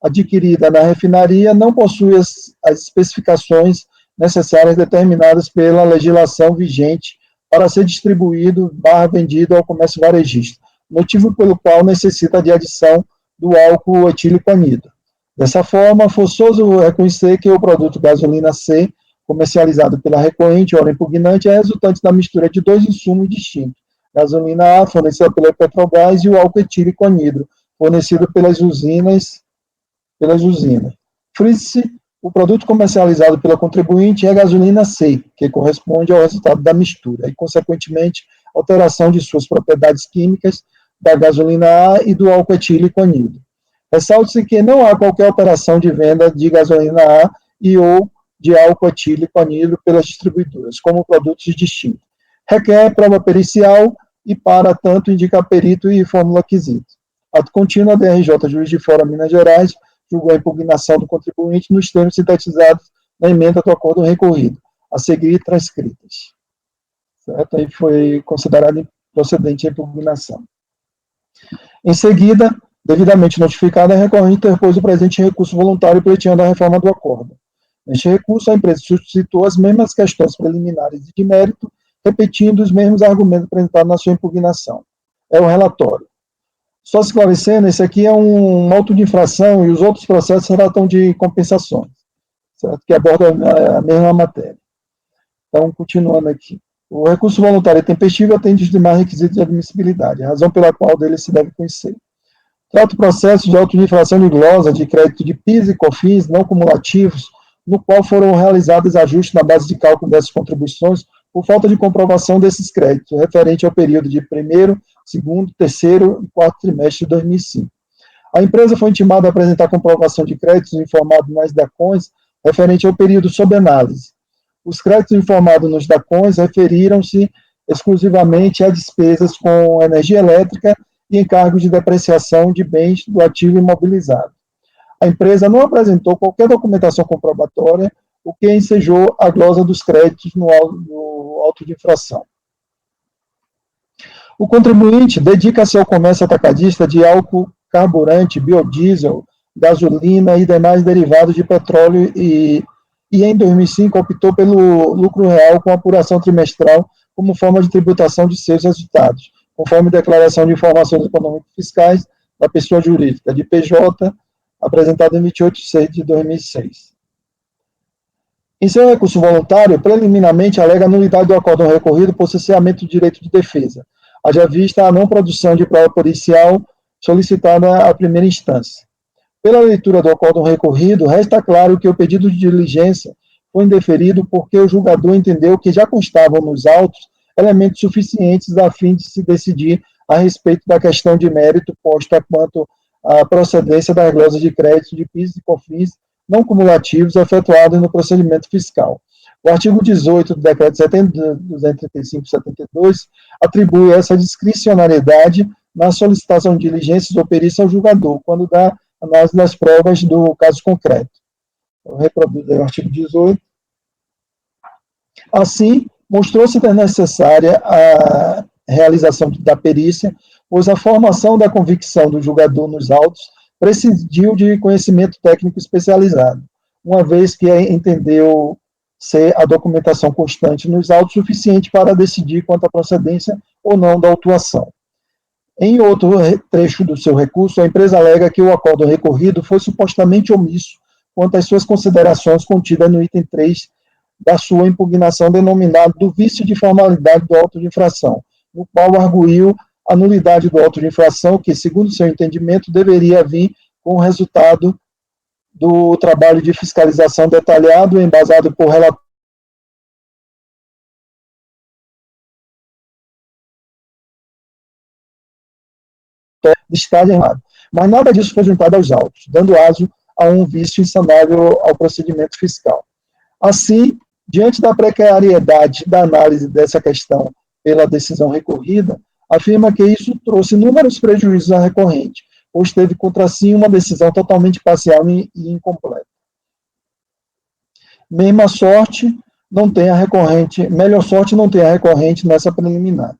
adquirida na refinaria, não possui as especificações necessárias determinadas pela legislação vigente para ser distribuído/vendido ao comércio varejista, motivo pelo qual necessita de adição do álcool etílico anidro. Dessa forma, forçoso reconhecer que o produto gasolina C, comercializado pela recorrente, ora impugnante, é resultante da mistura de dois insumos distintos, gasolina A, fornecida pela Petrobras, e o álcool etílico anidro, fornecido pelas usinas. Frise-se, o produto comercializado pela contribuinte é gasolina C, que corresponde ao resultado da mistura, e, consequentemente, alteração de suas propriedades químicas da gasolina A e do álcool etílico anidro. Ressalte-se que não há qualquer operação de venda de gasolina A e ou de álcool etílico anidro pelas distribuidoras, como produtos distintos. Requer prova pericial e, para tanto, indica perito e fórmula quisito. Ato contínuo, a DRJ Juiz de Fora, Minas Gerais, julgou a impugnação do contribuinte nos termos sintetizados na emenda do acordo recorrido, a seguir transcritas. Certo? Aí foi considerada procedente a impugnação. Em seguida, devidamente notificada, a recorrente interpôs o presente recurso voluntário pleiteando a reforma do acordo. Neste recurso, a empresa suscitou as mesmas questões preliminares e de mérito, repetindo os mesmos argumentos apresentados na sua impugnação. É o relatório. Só esclarecendo, esse aqui é um auto de infração e os outros processos tratam de compensações, certo? Que aborda a mesma matéria. Então, continuando aqui. O recurso voluntário e tempestivo atende os demais requisitos de admissibilidade, a razão pela qual dele se deve conhecer. Trata o processo de auto de infração de glosa de crédito de PIS e COFINS não cumulativos, no qual foram realizados ajustes na base de cálculo dessas contribuições por falta de comprovação desses créditos, referente ao período de 1º, 2º, 3º e 4º trimestre de 2005. A empresa foi intimada a apresentar comprovação de créditos informados nas DACONs referente ao período sob análise. Os créditos informados nos DACONs referiram-se exclusivamente a despesas com energia elétrica e encargos de depreciação de bens do ativo imobilizado. A empresa não apresentou qualquer documentação comprobatória, o que ensejou a glosa dos créditos no auto de infração. O contribuinte dedica-se ao comércio atacadista de álcool, carburante, biodiesel, gasolina e demais derivados de petróleo e em 2005 optou pelo lucro real com apuração trimestral como forma de tributação de seus resultados, conforme declaração de informações econômicas fiscais da pessoa jurídica, de PJ, apresentada em 28 de 6 de 2006. Em seu recurso voluntário, preliminarmente alega a nulidade do acórdão recorrido por cesseamento do direito de defesa, haja vista a não produção de prova pericial solicitada à primeira instância. Pela leitura do acórdão recorrido, resta claro que o pedido de diligência foi indeferido porque o julgador entendeu que já constavam nos autos elementos suficientes a fim de se decidir a respeito da questão de mérito posta quanto à procedência das glosas de crédito de PIS e COFINS não cumulativos efetuados no procedimento fiscal. O artigo 18 do Decreto 235/72 atribui essa discricionariedade na solicitação de diligências ou perícia ao julgador, quando dá análise das provas do caso concreto. Eu reproduzo o artigo 18. Assim, mostrou-se necessária a realização da perícia, pois a formação da convicção do julgador nos autos prescindiu de conhecimento técnico especializado, uma vez que entendeu ser a documentação constante nos autos suficiente para decidir quanto à procedência ou não da autuação. Em outro trecho do seu recurso, a empresa alega que o acórdão recorrido foi supostamente omisso quanto às suas considerações contidas no item 3 da sua impugnação denominado do vício de formalidade do auto de infração, no qual arguiu a nulidade do auto de infração que, segundo seu entendimento, deveria vir com o resultado do trabalho de fiscalização detalhado, embasado por relatório de estado errado. Mas nada disso foi juntado aos autos, dando aso a um vício insanável ao procedimento fiscal. Assim, diante da precariedade da análise dessa questão pela decisão recorrida, afirma que isso trouxe inúmeros prejuízos à recorrente, pois teve contra si uma decisão totalmente parcial e incompleta. Mesma sorte não tem a recorrente, melhor sorte não tem a recorrente nessa preliminar.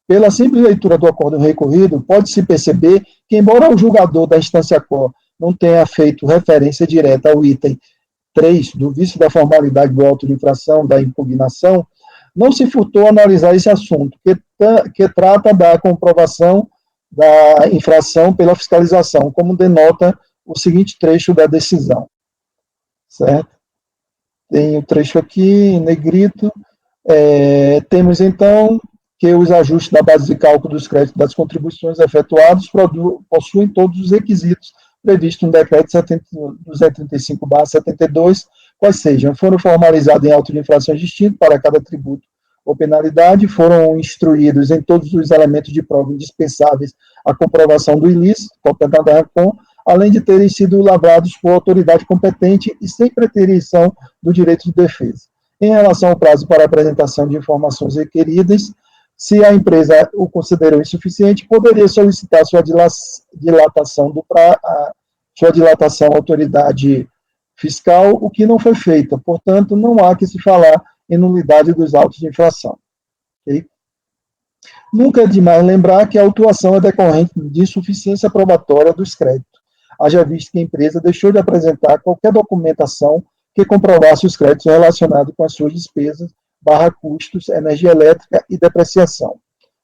Pela simples leitura do acórdão recorrido, pode-se perceber que, embora o julgador da instância COR não tenha feito referência direta ao item 3 do vício da formalidade do auto de infração da impugnação, não se furtou a analisar esse assunto, que trata da comprovação da infração pela fiscalização, como denota o seguinte trecho da decisão. Certo? Tem o trecho aqui, em negrito. Temos, então, que os ajustes da base de cálculo dos créditos das contribuições efetuados possuem todos os requisitos previstos no Decreto 235/72, quais sejam, foram formalizados em auto de infrações distintos para cada tributo ou penalidade, foram instruídos em todos os elementos de prova indispensáveis à comprovação do ilícito, completado da RACON, além de terem sido lavrados por autoridade competente e sem preterição do direito de defesa. Em relação ao prazo para apresentação de informações requeridas, se a empresa o considerou insuficiente, poderia solicitar sua dilatação à autoridade fiscal, o que não foi feito. Portanto, não há que se falar em nulidade dos autos de infração. Okay? Nunca é demais lembrar que a autuação é decorrente de insuficiência probatória dos créditos, haja visto que a empresa deixou de apresentar qualquer documentação que comprovasse os créditos relacionados com as suas despesas, custos, energia elétrica e depreciação.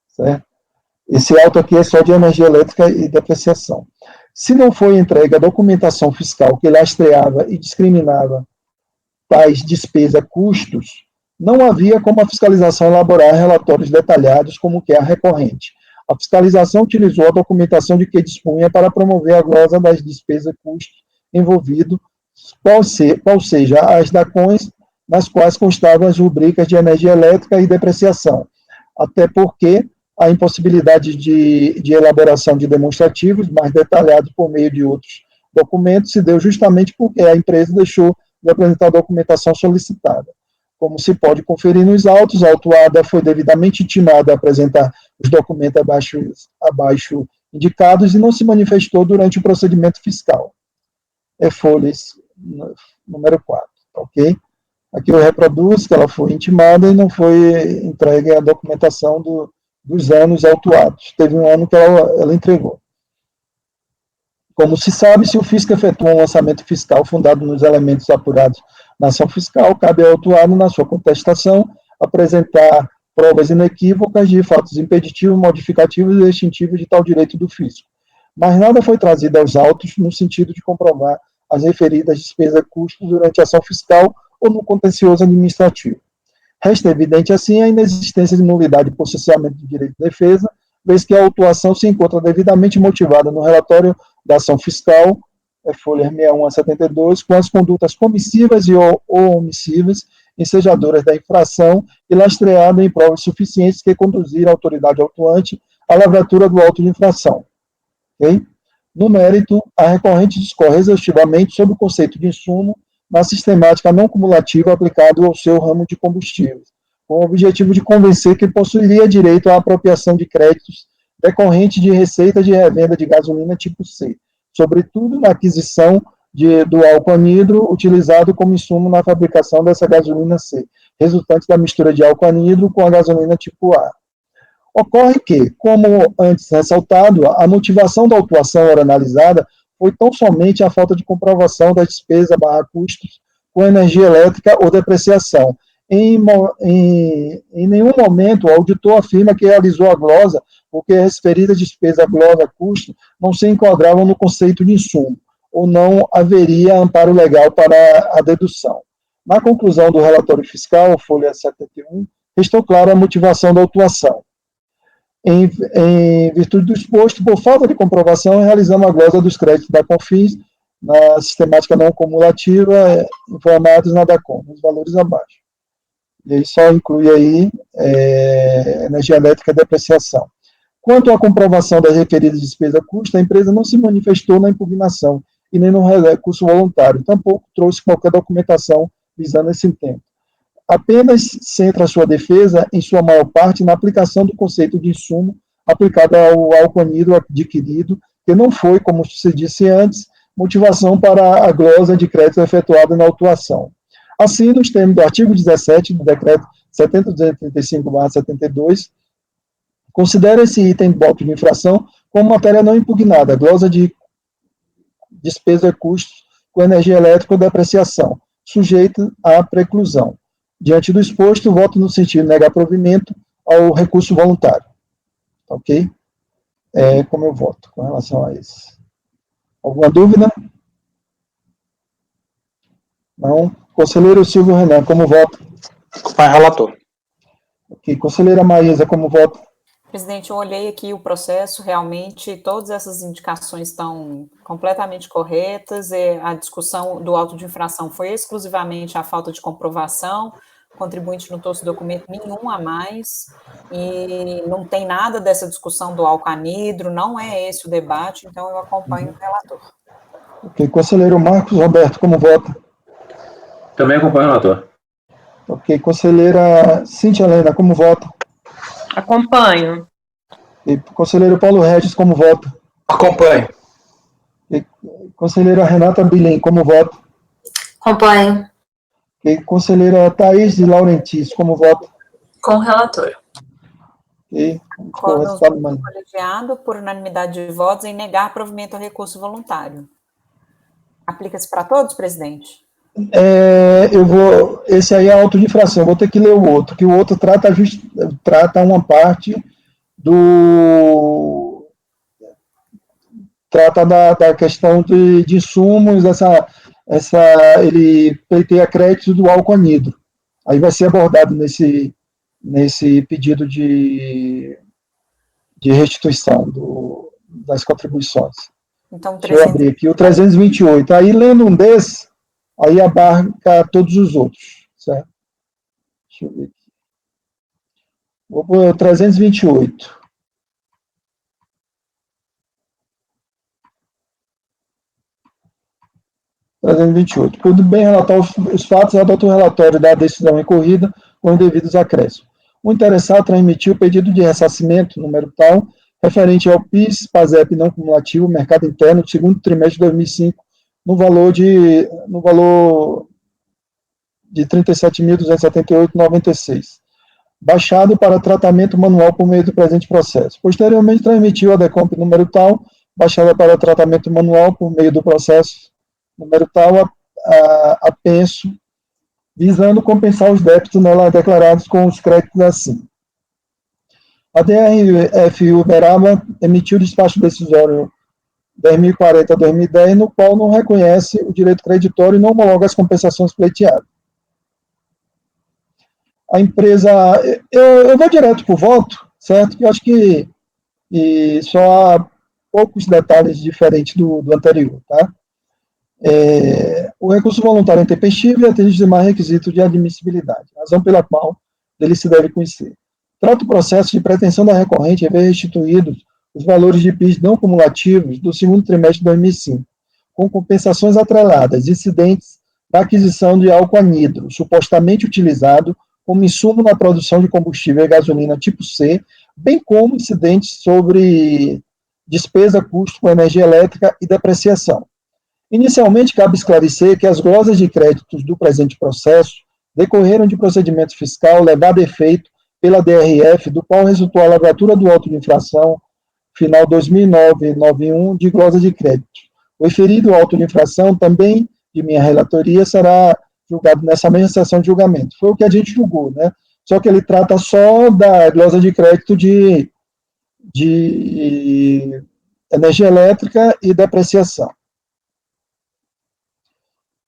Certo? Esse auto aqui é só de energia elétrica e depreciação. Se não foi entregue a documentação fiscal que lastreava e discriminava tais despesas, custos, não havia como a fiscalização elaborar relatórios detalhados como que é a recorrente. A fiscalização utilizou a documentação de que dispunha para promover a glosa das despesas, custos envolvidos, qual seja as DACONs, nas quais constavam as rubricas de energia elétrica e depreciação, até porque a impossibilidade de elaboração de demonstrativos mais detalhados por meio de outros documentos se deu justamente porque a empresa deixou de apresentar a documentação solicitada. Como se pode conferir nos autos, a autuada foi devidamente intimada a apresentar os documentos abaixo indicados e não se manifestou durante o procedimento fiscal. É folhas número 4, ok? Aqui eu reproduzo que ela foi intimada e não foi entregue a documentação dos anos autuados. Teve um ano que ela entregou. Como se sabe, se o fisco efetua um lançamento fiscal fundado nos elementos apurados na ação fiscal, cabe ao autuado, na sua contestação, apresentar provas inequívocas de fatos impeditivos, modificativos e extintivos de tal direito do fisco. Mas nada foi trazido aos autos no sentido de comprovar as referidas despesas e custos durante a ação fiscal ou no contencioso administrativo. Resta evidente, assim, a inexistência de nulidade por cessamento de direito de defesa, vez que a autuação se encontra devidamente motivada no relatório da ação fiscal, folhas 61 a 72, com as condutas comissivas ou omissivas, ensejadoras da infração e lastreada em provas suficientes que conduziram a autoridade autuante à lavratura do auto de infração. Okay? No mérito, a recorrente discorre exaustivamente sobre o conceito de insumo na sistemática não cumulativa aplicado ao seu ramo de combustíveis, com o objetivo de convencer que possuiria direito à apropriação de créditos decorrente de receita de revenda de gasolina tipo C, sobretudo na aquisição do álcool anidro utilizado como insumo na fabricação dessa gasolina C, resultante da mistura de álcool anidro com a gasolina tipo A. Ocorre que, como antes ressaltado, a motivação da autuação ora analisada foi tão somente a falta de comprovação das despesas / custos com energia elétrica ou depreciação. Em nenhum momento o auditor afirma que realizou a glosa porque as referidas despesas, glosa, custo não se enquadravam no conceito de insumo, ou não haveria amparo legal para a dedução. Na conclusão do relatório fiscal, folha 71, restou clara a motivação da autuação. Em virtude do exposto, por falta de comprovação, realizamos a glosa dos créditos da CONFINS na sistemática não cumulativa informados na DACOM, nos valores abaixo. E aí só inclui aí energia elétrica e depreciação. Quanto à comprovação das referidas despesas custo, a empresa não se manifestou na impugnação e nem no recurso voluntário, tampouco trouxe qualquer documentação visando esse intento. Apenas centra a sua defesa, em sua maior parte, na aplicação do conceito de insumo aplicado ao álcool anidro adquirido, que não foi, como se disse antes, motivação para a glosa de crédito efetuada na autuação. Assim, nos termos do artigo 17 do decreto 70.235/72, considera esse item do auto de infração como matéria não impugnada, glosa de despesa e custos com energia elétrica ou depreciação, sujeita à preclusão. Diante do exposto, voto no sentido de negar provimento ao recurso voluntário. Ok? Como eu voto com relação a isso. Alguma dúvida? Não? Conselheiro Silvio Renan, como voto? Acompanho o relator. Ok. Conselheira Maísa, como voto? Presidente, eu olhei aqui o processo, realmente todas essas indicações estão completamente corretas, a discussão do auto de infração foi exclusivamente a falta de comprovação, o contribuinte não trouxe documento nenhum a mais, e não tem nada dessa discussão do álcool anidro, não é esse o debate, então eu acompanho o relator. Ok. Conselheiro Marcos Roberto, como voto? Também acompanho o relator. Ok. Conselheira Cíntia Helena, como voto? Acompanho. E conselheiro Paulo Regis, como voto? Acompanho. E conselheira Renata Bilen, como voto? Acompanho. E conselheira Thaís de Laurentiis, como voto? Com o relator. E Concordo com o colegiado por unanimidade de votos em negar provimento ao recurso voluntário. Aplica-se para todos, presidente? Esse aí é auto de infração, vou ter que ler o outro, que o outro trata uma parte trata da questão de insumos, ele pleiteia crédito do álcool anidro. Aí vai ser abordado nesse pedido de restituição das contribuições. Então, Deixa eu abrir aqui, o 328. Aí, lendo um desses, aí abarca todos os outros, certo? Deixa eu ver aqui. Vou pôr o 328. 328. Por bem relatar os fatos, adota o relatório da decisão recorrida com os devidos acréscimos. O interessado transmitiu o pedido de ressarcimento, número tal, referente ao PIS, PASEP não cumulativo, mercado interno, do segundo trimestre de 2005, no valor de R$ 37.278,96, baixado para tratamento manual por meio do presente processo. Posteriormente, transmitiu a DECOMP número tal, baixada para tratamento manual por meio do processo número tal, a penso, visando compensar os débitos nela declarados com os créditos assim. A DRF Uberaba emitiu o despacho decisório 2040-2010, no qual não reconhece o direito creditório e não homologa as compensações pleiteadas. A empresa, eu vou direto para o voto, certo? Eu acho que só há poucos detalhes diferentes do anterior, tá? O recurso voluntário é intempestivo e atende os demais requisitos de admissibilidade, razão pela qual ele se deve conhecer. Trata o processo de pretensão da recorrente em ver restituídos os valores de PIS não cumulativos do segundo trimestre de 2005, com compensações atreladas, incidentes na aquisição de álcool anidro, supostamente utilizado como insumo na produção de combustível e gasolina tipo C, bem como incidentes sobre despesa, custo com energia elétrica e depreciação. Inicialmente, cabe esclarecer que as glosas de créditos do presente processo decorreram de procedimento fiscal levado a efeito pela DRF, do qual resultou a lavratura do auto de infração final 2009-91 de glosa de crédito. O referido auto de infração, também de minha relatoria, será julgado nessa mesma sessão de julgamento. Foi o que a gente julgou, né? Só que ele trata só da glosa de crédito de energia elétrica e depreciação.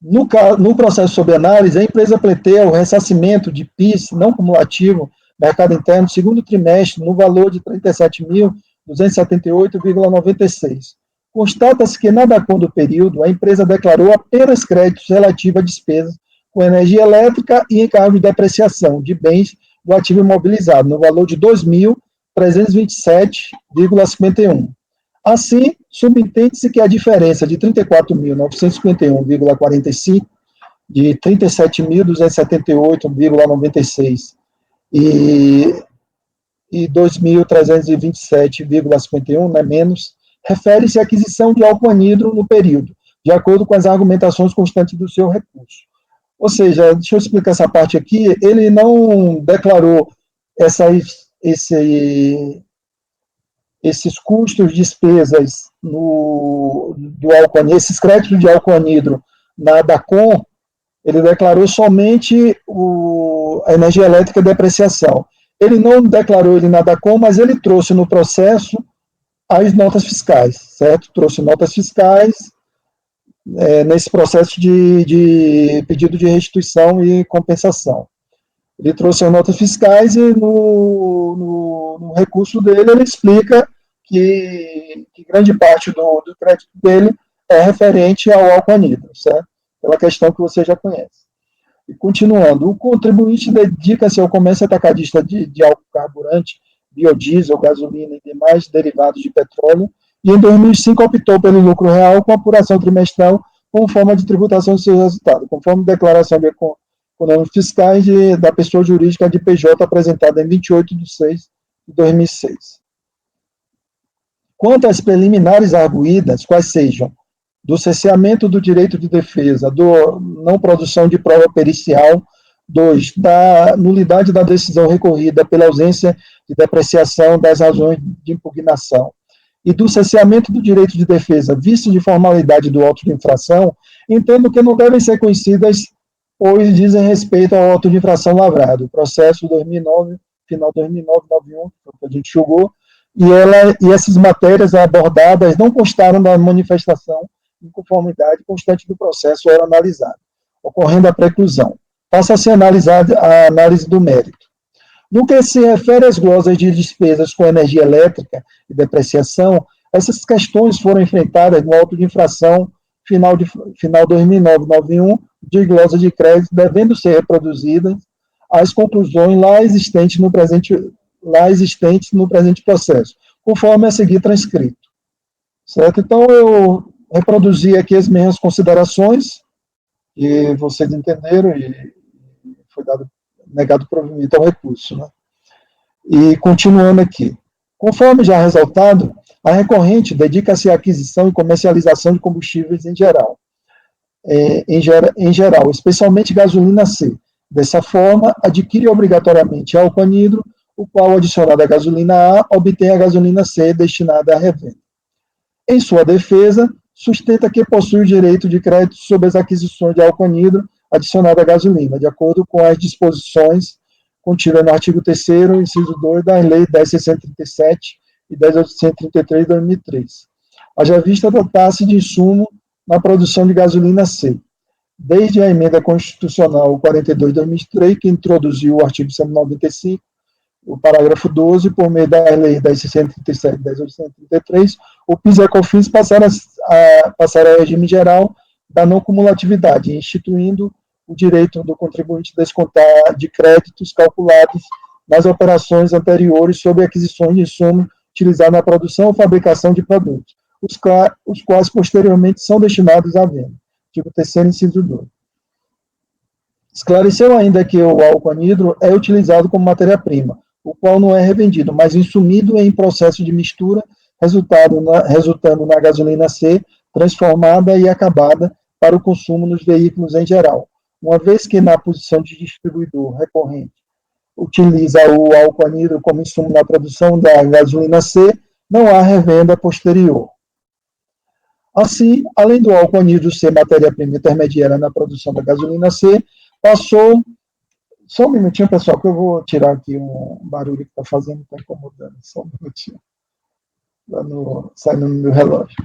No processo sob análise, a empresa pleiteia o ressarcimento de PIS não cumulativo, mercado interno, segundo trimestre, no valor de R$ 37.278,96. Constata-se que na DACOM do período, a empresa declarou apenas créditos relativos a despesas com energia elétrica e encargo de depreciação de bens do ativo imobilizado, no valor de R$ 2.327,51. Assim, subentende-se que a diferença de R$ 34.951,45, de R$ 37.278,96 e R$ 2.327,51, né, menos, refere-se à aquisição de álcool anidro no período, de acordo com as argumentações constantes do seu recurso. Ou seja, deixa eu explicar essa parte aqui, ele não declarou esses custos, despesas do álcool anidro, esses créditos de álcool anidro na DACOM, ele declarou somente a energia elétrica e depreciação. Ele não declarou ele na DACOM, mas ele trouxe no processo as notas fiscais, certo? Trouxe notas fiscais nesse processo de pedido de restituição e compensação. Ele trouxe as notas fiscais e no recurso dele ele explica que grande parte do crédito dele é referente ao álcool anidro, certo? Pela questão que você já conhece. E continuando, o contribuinte dedica-se ao comércio atacadista de álcool carburante, biodiesel, gasolina e demais derivados de petróleo, e em 2005 optou pelo lucro real com apuração trimestral como forma de tributação de seus resultados, conforme declaração de econômicos fiscais da pessoa jurídica de PJ apresentada em 28/6/2006. Quanto às preliminares arguídas, quais sejam do cesseamento do direito de defesa, do não produção de prova pericial, 2, da nulidade da decisão recorrida pela ausência de depreciação das razões de impugnação, e do cesseamento do direito de defesa, visto de formalidade do auto de infração, entendo que não devem ser conhecidas, pois dizem respeito ao auto de infração lavrado, processo 2009, final 2009-91, que a gente julgou, e essas matérias abordadas não constaram da manifestação de conformidade constante do processo era analisado, ocorrendo a preclusão. Passa a ser analisada a análise do mérito. No que se refere às glosas de despesas com energia elétrica e depreciação, essas questões foram enfrentadas no auto de infração final 2009-91 de glosa de crédito, devendo ser reproduzidas as conclusões lá existentes no presente processo, conforme a seguir transcrito. Certo? Então, eu reproduzi aqui as minhas considerações, E vocês entenderam e foi negado provimento ao recurso. Né? E continuando aqui. Conforme já ressaltado, a recorrente dedica-se à aquisição e comercialização de combustíveis em geral, especialmente gasolina C. Dessa forma, adquire obrigatoriamente álcool anidro, o qual, adicionado à gasolina A, obtém a gasolina C destinada à revenda. Em sua defesa, sustenta que possui o direito de crédito sobre as aquisições de álcool anidro adicionado à gasolina, de acordo com as disposições contidas no artigo 3º, inciso 2, da Lei 10.637 e 10.833 de 2003. Haja vista tratar-se de insumo na produção de gasolina C. Desde a emenda constitucional 42 de 2003, que introduziu o artigo 195, o parágrafo 12, por meio da Lei 10.637 e 10.833, o PIS e a COFINS passaram a regime geral da não cumulatividade, instituindo o direito do contribuinte descontar de créditos calculados nas operações anteriores sobre aquisições de insumo utilizado na produção ou fabricação de produtos, os quais posteriormente são destinados à venda. Artigo 3º, inciso 2. Esclareceu ainda que o álcool anidro é utilizado como matéria-prima, o qual não é revendido, mas insumido em processo de mistura, resultando na gasolina C, transformada e acabada para o consumo nos veículos em geral, uma vez que na posição de distribuidor recorrente utiliza o álcool anidro como insumo na produção da gasolina C, não há revenda posterior. Assim, além do álcool anidro ser matéria-prima intermediária na produção da gasolina C, passou... Só um minutinho, pessoal, que eu vou tirar aqui um barulho que está fazendo, está incomodando. Só um minutinho. Saindo no meu relógio.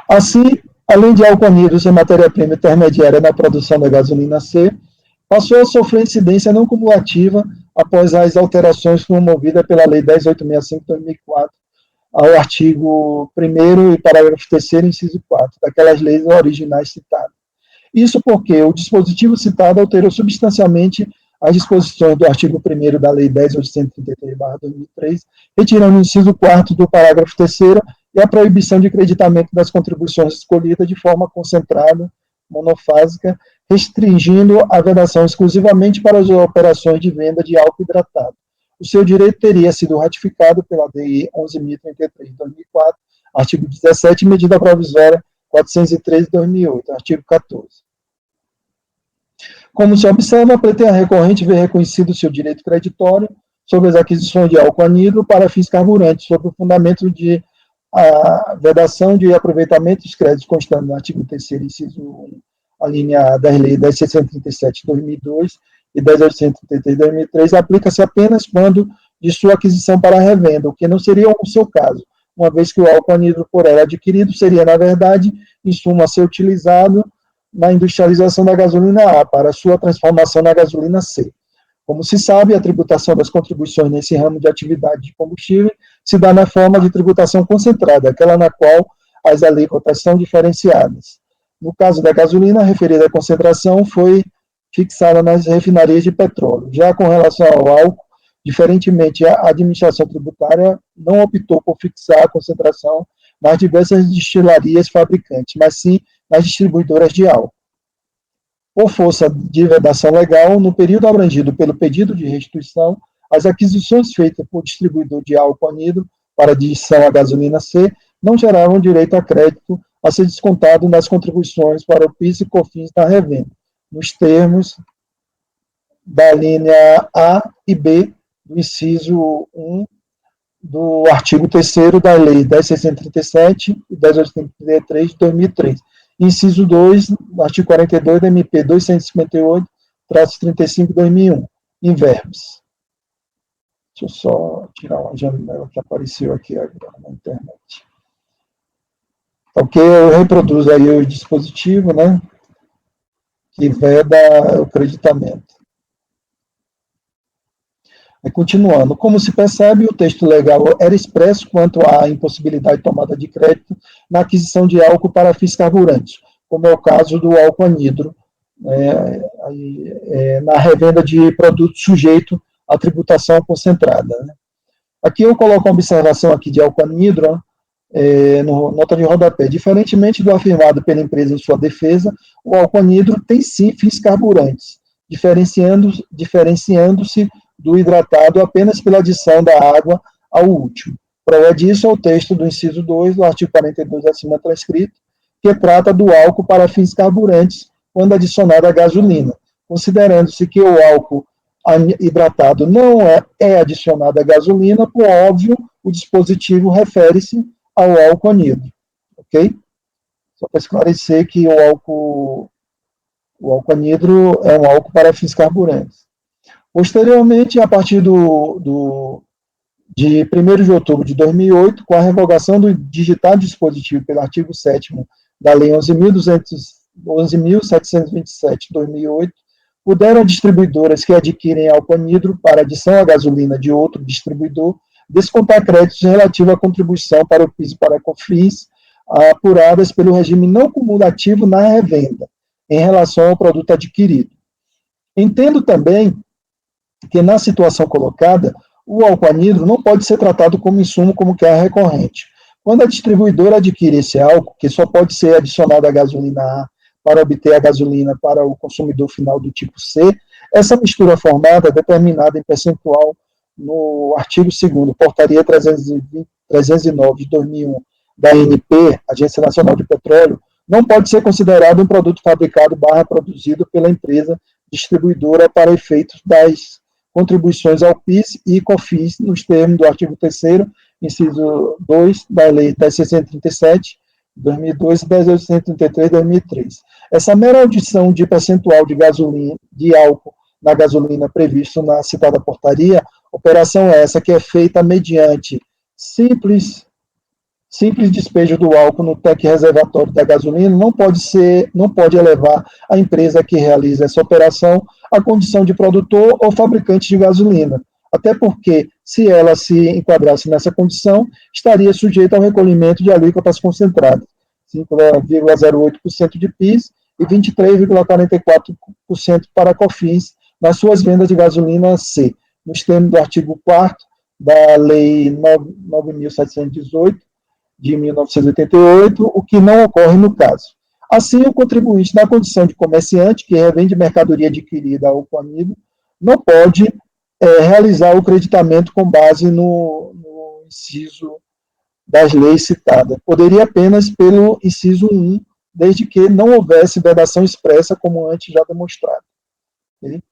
Assim, além de álcool anidro ser matéria-prima intermediária na produção da gasolina C, passou a sofrer incidência não cumulativa após as alterações promovidas pela Lei 10.865 de 2004, ao artigo 1º e parágrafo 3º, inciso 4, daquelas leis originais citadas. Isso porque o dispositivo citado alterou substancialmente as disposições do artigo 1º da Lei 10.833/2003, retirando o inciso 4º do parágrafo 3º e a proibição de creditamento das contribuições escolhidas de forma concentrada, monofásica, restringindo a vedação exclusivamente para as operações de venda de álcool hidratado. O seu direito teria sido ratificado pela DI 11.033 de 2004, artigo 17, medida provisória 403 de 2008, artigo 14. Como se observa, pretende a recorrente ver reconhecido seu direito creditório sobre as aquisições de álcool anidro para fins carburantes, sob o fundamento de a vedação de aproveitamento dos créditos constando no artigo 3º, inciso 1, a linha A das leis 10.637 de 2002 e 10.833 de 2003, aplica-se apenas quando de sua aquisição para revenda, o que não seria o seu caso, uma vez que o álcool anidro por ela adquirido seria, na verdade, insumo a ser utilizado na industrialização da gasolina A, para sua transformação na gasolina C. Como se sabe, a tributação das contribuições nesse ramo de atividade de combustível se dá na forma de tributação concentrada, aquela na qual as alíquotas são diferenciadas. No caso da gasolina, a referida concentração foi fixada nas refinarias de petróleo. Já com relação ao álcool, diferentemente, a administração tributária não optou por fixar a concentração nas diversas destilarias fabricantes, mas sim nas distribuidoras de álcool. Por força de vedação legal, no período abrangido pelo pedido de restituição, as aquisições feitas por distribuidor de álcool anidro para adição à gasolina C não geravam direito a crédito a ser descontado nas contribuições para o PIS e COFINS da revenda, nos termos da linha A e B do inciso 1 do artigo 3º da Lei 10.637 e 10.833 de 2003. Inciso 2, artigo 42 da MP 258-35 de 2001, em verbos. Deixa eu só tirar uma janela que apareceu aqui agora na internet. Ok, eu reproduzo aí o dispositivo, né, que veda o creditamento. Continuando, como se percebe, o texto legal era expresso quanto à impossibilidade de tomada de crédito na aquisição de álcool para fins carburantes, como é o caso do álcool anidro, na revenda de produtos sujeito à tributação concentrada. Né. Aqui eu coloco uma observação aqui de álcool anidro, nota de rodapé. Diferentemente do afirmado pela empresa em sua defesa, o álcool anidro tem sim fins carburantes, diferenciando-se do hidratado apenas pela adição da água ao último. Prova disso é o texto do inciso 2 do artigo 42 acima transcrito, que trata do álcool para fins carburantes quando adicionado à gasolina, considerando-se que o álcool hidratado não é adicionado à gasolina, por óbvio, o dispositivo refere-se ao álcool anidro, ok? Só para esclarecer que o álcool anidro é um álcool para fins carburantes. Posteriormente, a partir de 1º de outubro de 2008, com a revogação do digitado dispositivo pelo artigo 7º da Lei 11.727 de 2008, puderam distribuidoras que adquirem álcool anidro para adição à gasolina de outro distribuidor descontar créditos relativos à contribuição para o PIS e para a COFINS apuradas pelo regime não cumulativo na revenda, em relação ao produto adquirido. Entendo também que, na situação colocada, o álcool anidro não pode ser tratado como insumo como que é recorrente. Quando a distribuidora adquire esse álcool, que só pode ser adicionado à gasolina A para obter a gasolina para o consumidor final do tipo C, essa mistura formada, determinada em percentual no artigo 2º, portaria 309 de 2001, da ANP, Agência Nacional de Petróleo, não pode ser considerado um produto fabricado / produzido pela empresa distribuidora para efeitos das contribuições ao PIS e COFINS nos termos do artigo 3º, inciso 2 da Lei 10.637, de 2002 e 10.833, de 2003. Essa mera adição de percentual de gasolina, de álcool na gasolina previsto na citada portaria, operação essa que é feita mediante simples despejo do álcool no tanque reservatório da gasolina, não pode elevar a empresa que realiza essa operação à condição de produtor ou fabricante de gasolina, até porque, se ela se enquadrasse nessa condição, estaria sujeita ao recolhimento de alíquotas concentradas, 5,08% de PIS e 23,44% para COFINS nas suas vendas de gasolina C, nos termos do artigo 4º da Lei 9.718, de 1988, o que não ocorre no caso. Assim, o contribuinte, na condição de comerciante que revende mercadoria adquirida ao anidro, não pode realizar o creditamento com base no inciso das leis citadas. Poderia apenas pelo inciso 1, desde que não houvesse vedação expressa, como antes já demonstrado. Okay?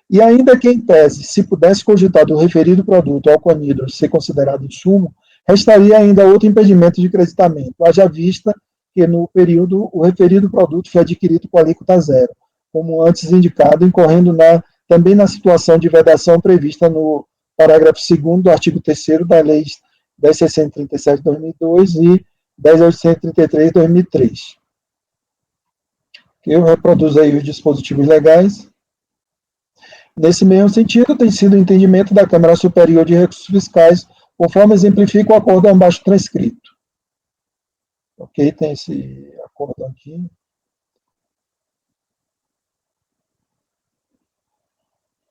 E ainda que, em tese, se pudesse cogitar do referido produto álcool anidro ser considerado insumo, restaria ainda outro impedimento de creditamento, haja vista que, no período, o referido produto foi adquirido com alíquota zero, como antes indicado, incorrendo também na situação de vedação prevista no parágrafo 2º do artigo 3º da Lei 10.637 de 2002 e 10.833 de 2003. Eu reproduzo aí os dispositivos legais. Nesse mesmo sentido, tem sido o entendimento da Câmara Superior de Recursos Fiscais, conforme exemplifica o acordo abaixo transcrito. Ok, tem esse acordo aqui.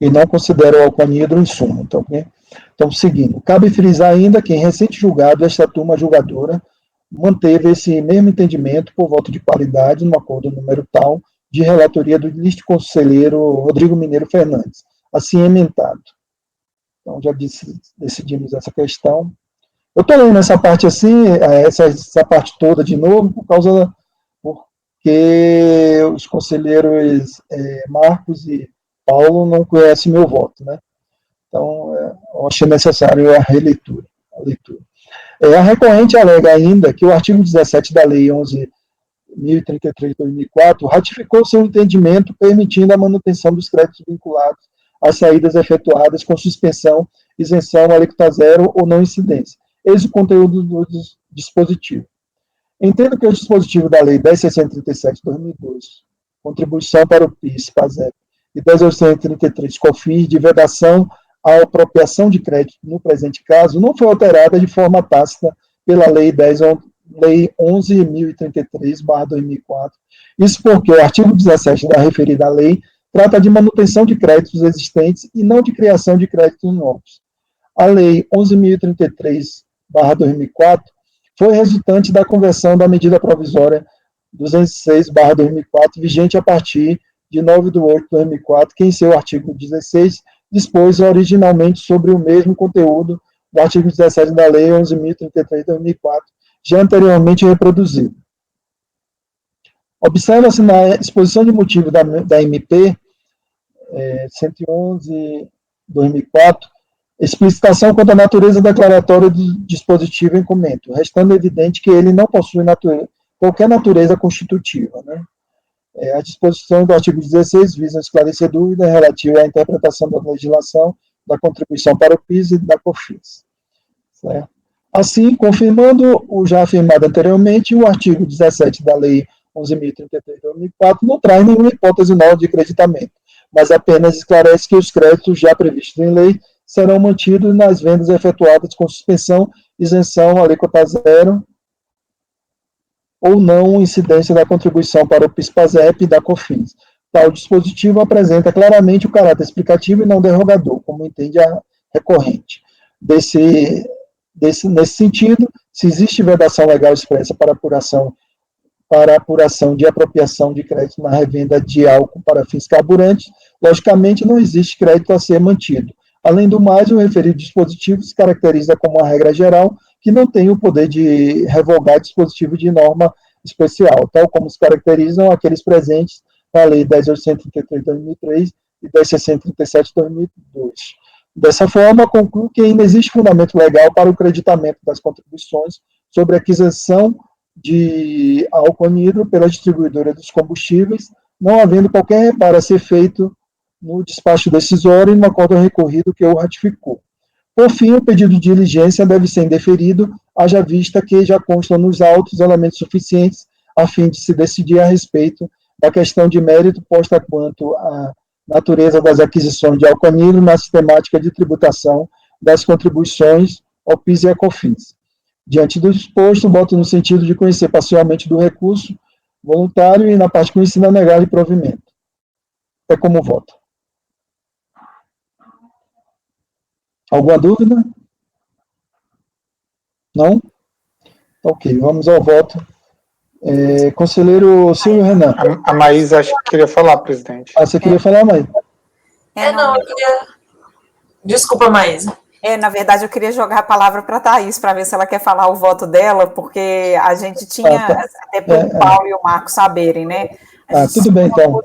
E não considera o álcool anidro insumo. Então, okay? Então, seguindo. Cabe frisar ainda que, em recente julgado, esta turma julgadora manteve esse mesmo entendimento por voto de qualidade no acordo número tal de relatoria do ilustre conselheiro Rodrigo Mineiro Fernandes, assim emendado. Então, já decidimos essa questão. Eu estou lendo essa parte assim, essa parte toda de novo, porque os conselheiros Marcos e Paulo não conhecem meu voto, né? Então, eu achei necessário a releitura. A recorrente alega ainda que o artigo 17 da Lei 11.033 de 2004 ratificou seu entendimento permitindo a manutenção dos créditos vinculados às saídas efetuadas com suspensão, isenção, alíquota zero ou não incidência. Eis o conteúdo do dispositivo. Entendo que o dispositivo da Lei 10.637 de 2002, contribuição para o PIS, PASEP, e 10.833, COFINS, de vedação à apropriação de crédito no presente caso, não foi alterada de forma tácita pela Lei 11.033/2004. Isso porque o artigo 17 da referida lei trata de manutenção de créditos existentes e não de criação de créditos novos. A Lei 11.033/2004 foi resultante da conversão da medida provisória 206/2004, vigente a partir de 9 de 8 de 2004, que em seu artigo 16 dispôs originalmente sobre o mesmo conteúdo do artigo 17 da Lei 11.033 de 2004, já anteriormente reproduzido. Observa-se na exposição de motivo da MP 111/2004, explicitação quanto à natureza declaratória do dispositivo em comento, restando evidente que ele não possui qualquer natureza constitutiva, né? A disposição do artigo 16 visa esclarecer dúvidas relativas à interpretação da legislação, da contribuição para o PIS e da COFINS. Certo? Assim, confirmando o já afirmado anteriormente, o artigo 17 da Lei 11.033 de 2004 não traz nenhuma hipótese nova de creditamento, mas apenas esclarece que os créditos já previstos em lei serão mantidos nas vendas efetuadas com suspensão, isenção, alíquota zero, ou não incidência da contribuição para o PIS/PASEP e da COFINS. Tal dispositivo apresenta claramente o caráter explicativo e não derrogador, como entende a recorrente. Nesse sentido, se existe vedação legal expressa para apuração de apropriação de crédito na revenda de álcool para fins carburantes, logicamente não existe crédito a ser mantido. Além do mais, o referido dispositivo se caracteriza como uma regra geral que não tem o poder de revogar dispositivo de norma especial, tal como se caracterizam aqueles presentes na Lei 10.833 de 2003 e 10.637 de 2002. Dessa forma, concluo que ainda existe fundamento legal para o creditamento das contribuições sobre a aquisição de álcool anidro pela distribuidora dos combustíveis, não havendo qualquer reparo a ser feito no despacho decisório e no acordo recorrido que o ratificou. Por fim, o pedido de diligência deve ser indeferido, haja vista que já constam nos autos elementos suficientes a fim de se decidir a respeito da questão de mérito posta quanto à natureza das aquisições de álcool anidro na sistemática de tributação das contribuições ao PIS e à COFINS. Diante do exposto, voto no sentido de conhecer parcialmente do recurso voluntário e na parte conhecida negar e provimento. É como voto. Alguma dúvida? Não? Ok, vamos ao voto. Conselheiro Silvio Renan. A Maísa acho que queria falar, presidente. Você queria falar, Maísa? Não, eu queria... Desculpa, Maísa. Na verdade, eu queria jogar a palavra para a Thaís, para ver se ela quer falar o voto dela, porque a gente tinha, até para o Paulo e o Marco saberem, né? Tudo bem, então.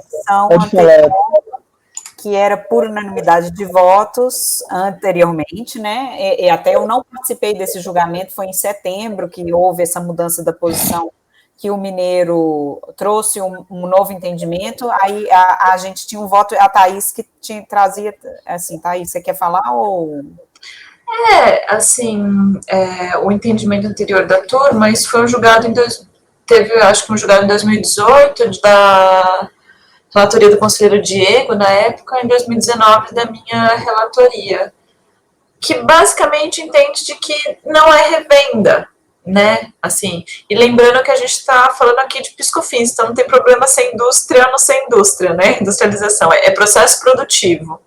Pode falar. Que era por unanimidade de votos anteriormente, né? E até eu não participei desse julgamento, foi em setembro que houve essa mudança da posição, que o Mineiro trouxe um novo entendimento, aí a gente tinha um voto, a Thaís que trazia, assim, Thaís, você quer falar ou... O entendimento anterior da turma, isso foi um julgado teve, acho que um julgado em 2018, da relatoria do conselheiro Diego, na época, em 2019, da minha relatoria, que basicamente entende de que não é revenda, né, assim, e lembrando que a gente está falando aqui de PIS/COFINS, então não tem problema ser indústria ou não ser indústria, né, industrialização, é processo produtivo,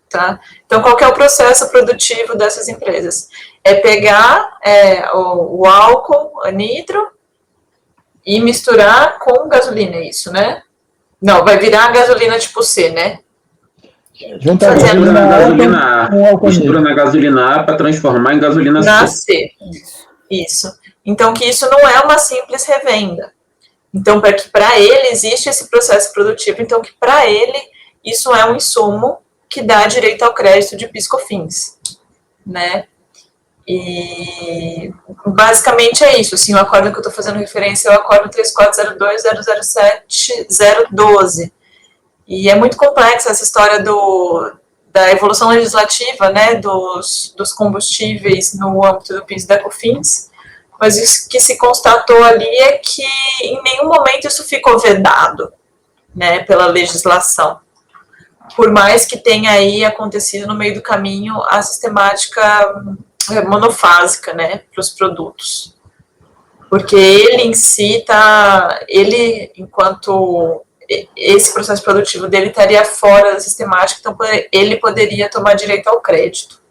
tá? Então, qual que é o processo produtivo dessas empresas? É pegar o álcool anidro e misturar com gasolina, é isso, né? Não, vai virar gasolina tipo C, né? Mistura na gasolina A para transformar em gasolina C. Isso. Então, que isso não é uma simples revenda. Então, para ele existe esse processo produtivo, então que para ele isso é um insumo que dá direito ao crédito de PIS/COFINS, né? E basicamente é isso, assim, o acordo que eu estou fazendo referência é o acordo 3402.007.012, e é muito complexa essa história da evolução legislativa, né, dos combustíveis no âmbito do PIS e da COFINS, mas o que se constatou ali é que em nenhum momento isso ficou vedado, né, pela legislação, por mais que tenha aí acontecido no meio do caminho a sistemática monofásica, né, para os produtos. Porque ele em si enquanto esse processo produtivo dele estaria fora da sistemática, então ele poderia tomar direito ao crédito,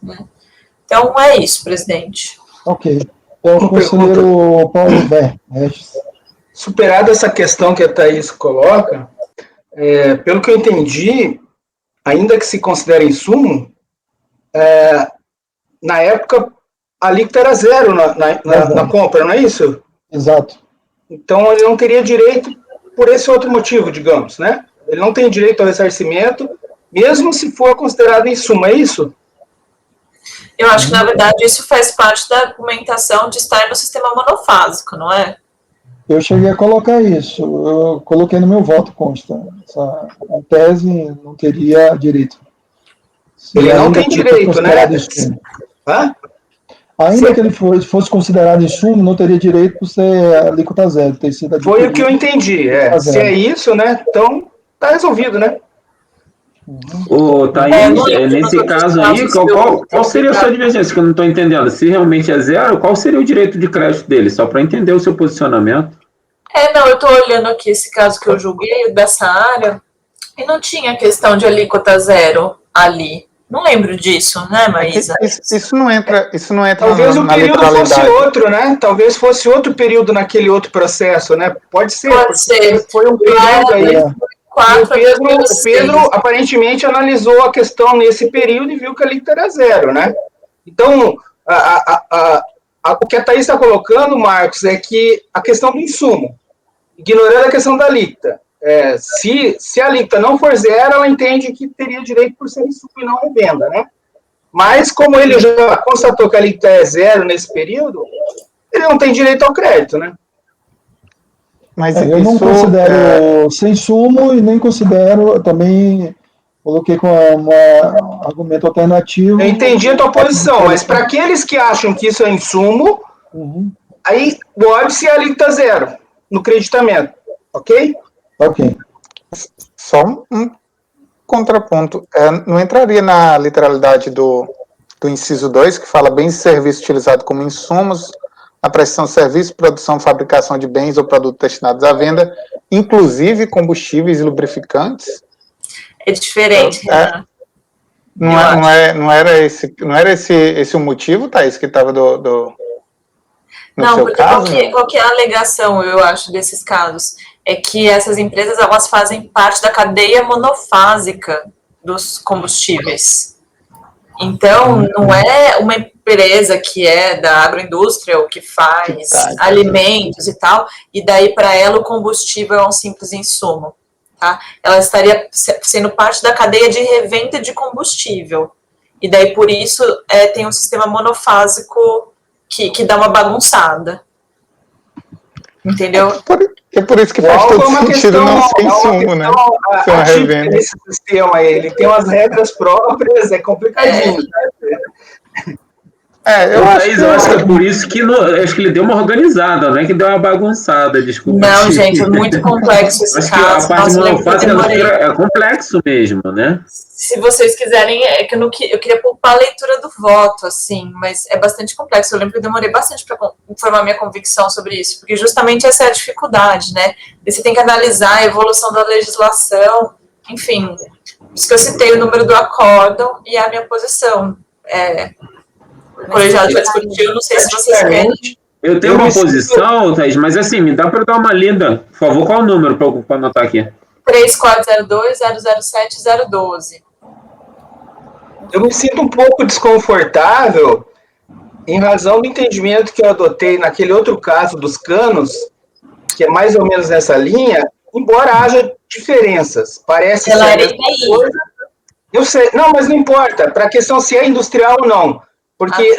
né. Então, é isso, presidente. Ok. É o conselheiro Paulo Regis. Superada essa questão que a Thaís coloca, pelo que eu entendi, ainda que se considere insumo, na época a alíquota era zero na compra, não é isso? Exato. Então ele não teria direito por esse outro motivo, digamos, né? Ele não tem direito ao ressarcimento, mesmo se for considerado insumo, é isso? Eu acho que, na verdade, isso faz parte da argumentação de estar no sistema monofásico, não é? Eu cheguei a colocar isso, eu coloquei no meu voto, consta. Em tese, não teria direito. Ele não tem direito, né? Hã? Ainda que ele fosse considerado insumo, não teria direito por ser alíquota zero. Foi o que eu entendi. Se é isso, né? Então, tá resolvido, né? Ô, Thaís, nesse caso aí, qual seria a sua divergência? Que eu não estou entendendo. Se realmente é zero, qual seria o direito de crédito dele? Só para entender o seu posicionamento. Não, eu estou olhando aqui esse caso que eu julguei dessa área e não tinha questão de alíquota zero ali. Não lembro disso, né, Maísa? Isso não entra Talvez o período literalidade. fosse outro, né? Talvez fosse outro período naquele outro processo, né? Pode ser. Pode ser. Foi um período aí. O Pedro aparentemente analisou a questão nesse período e viu que a alíquota era zero, né? Então, o que a Thaís está colocando, Marcos, é que a questão do insumo, ignorando a questão da alíquota, se a alíquota não for zero, ela entende que teria direito por ser insumo e não revenda, né? Mas, como ele já constatou que a alíquota é zero nesse período, ele não tem direito ao crédito, né? Mas eu não considero sem sumo e nem considero, também coloquei com um argumento alternativo. Eu entendi a tua posição, mas para aqueles que acham que isso é insumo, aí pode-se a alíquota zero no creditamento, ok? Ok. Só um contraponto. Não entraria na literalidade do inciso 2, que fala bens e serviços utilizados como insumos, a prestação de serviço, produção, fabricação de bens ou produtos destinados à venda, inclusive combustíveis e lubrificantes? É diferente, Renan. Não era esse o motivo, Thaís, que estava no seu porque caso? Qual que é a alegação, eu acho, desses casos? É que essas empresas, elas fazem parte da cadeia monofásica dos combustíveis. Então, não é uma empresa que é da agroindústria ou que faz alimentos e tal, e daí para ela o combustível é um simples insumo. Tá? Ela estaria sendo parte da cadeia de revenda de combustível. E daí, por isso, tem um sistema monofásico que dá uma bagunçada. Entendeu? É por isso que faz todo sentido não ser insumo, né? Ser uma revenda. Esse sistema aí, ele tem umas regras próprias, é complicadinho. Eu acho que é por isso que acho que ele deu uma organizada, não é que deu uma bagunçada, desculpa. Não, gente, é muito complexo esse acho caso. Que a parte monofásica é complexo mesmo, né? Se vocês quiserem, é que eu queria poupar a leitura do voto, assim, mas é bastante complexo. Eu lembro que eu demorei bastante para formar minha convicção sobre isso, porque justamente essa é a dificuldade, né? E você tem que analisar a evolução da legislação, enfim. Por isso que eu citei o número do acórdão e a minha posição. O colegiado já discutiu, não sei se vocês querem. Eu tenho uma posição, Thaís, mas assim, me dá para dar uma lida. Por favor, qual o número para anotar aqui? 3402-007-012. Eu me sinto um pouco desconfortável em razão do entendimento que eu adotei naquele outro caso dos canos, que é mais ou menos nessa linha, embora haja diferenças. Parece ser a mesma coisa. Eu sei, não, mas não importa, para a questão se é industrial ou não. Porque eu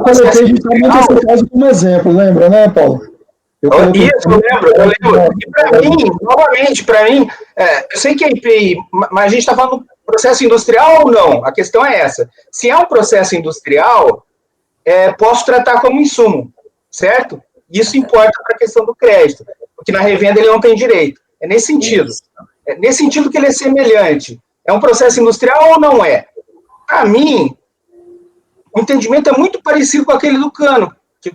coloquei justamente esse caso como exemplo, lembra, né, Paulo? Eu lembro. E para mim, novamente, eu sei que é IPI, mas a gente está falando processo industrial ou não? A questão é essa. Se é um processo industrial, posso tratar como insumo, certo? Isso importa para a questão do crédito, porque na revenda ele não tem direito. É nesse sentido. É nesse sentido que ele é semelhante. É um processo industrial ou não é? Para mim, o entendimento é muito parecido com aquele do cano, que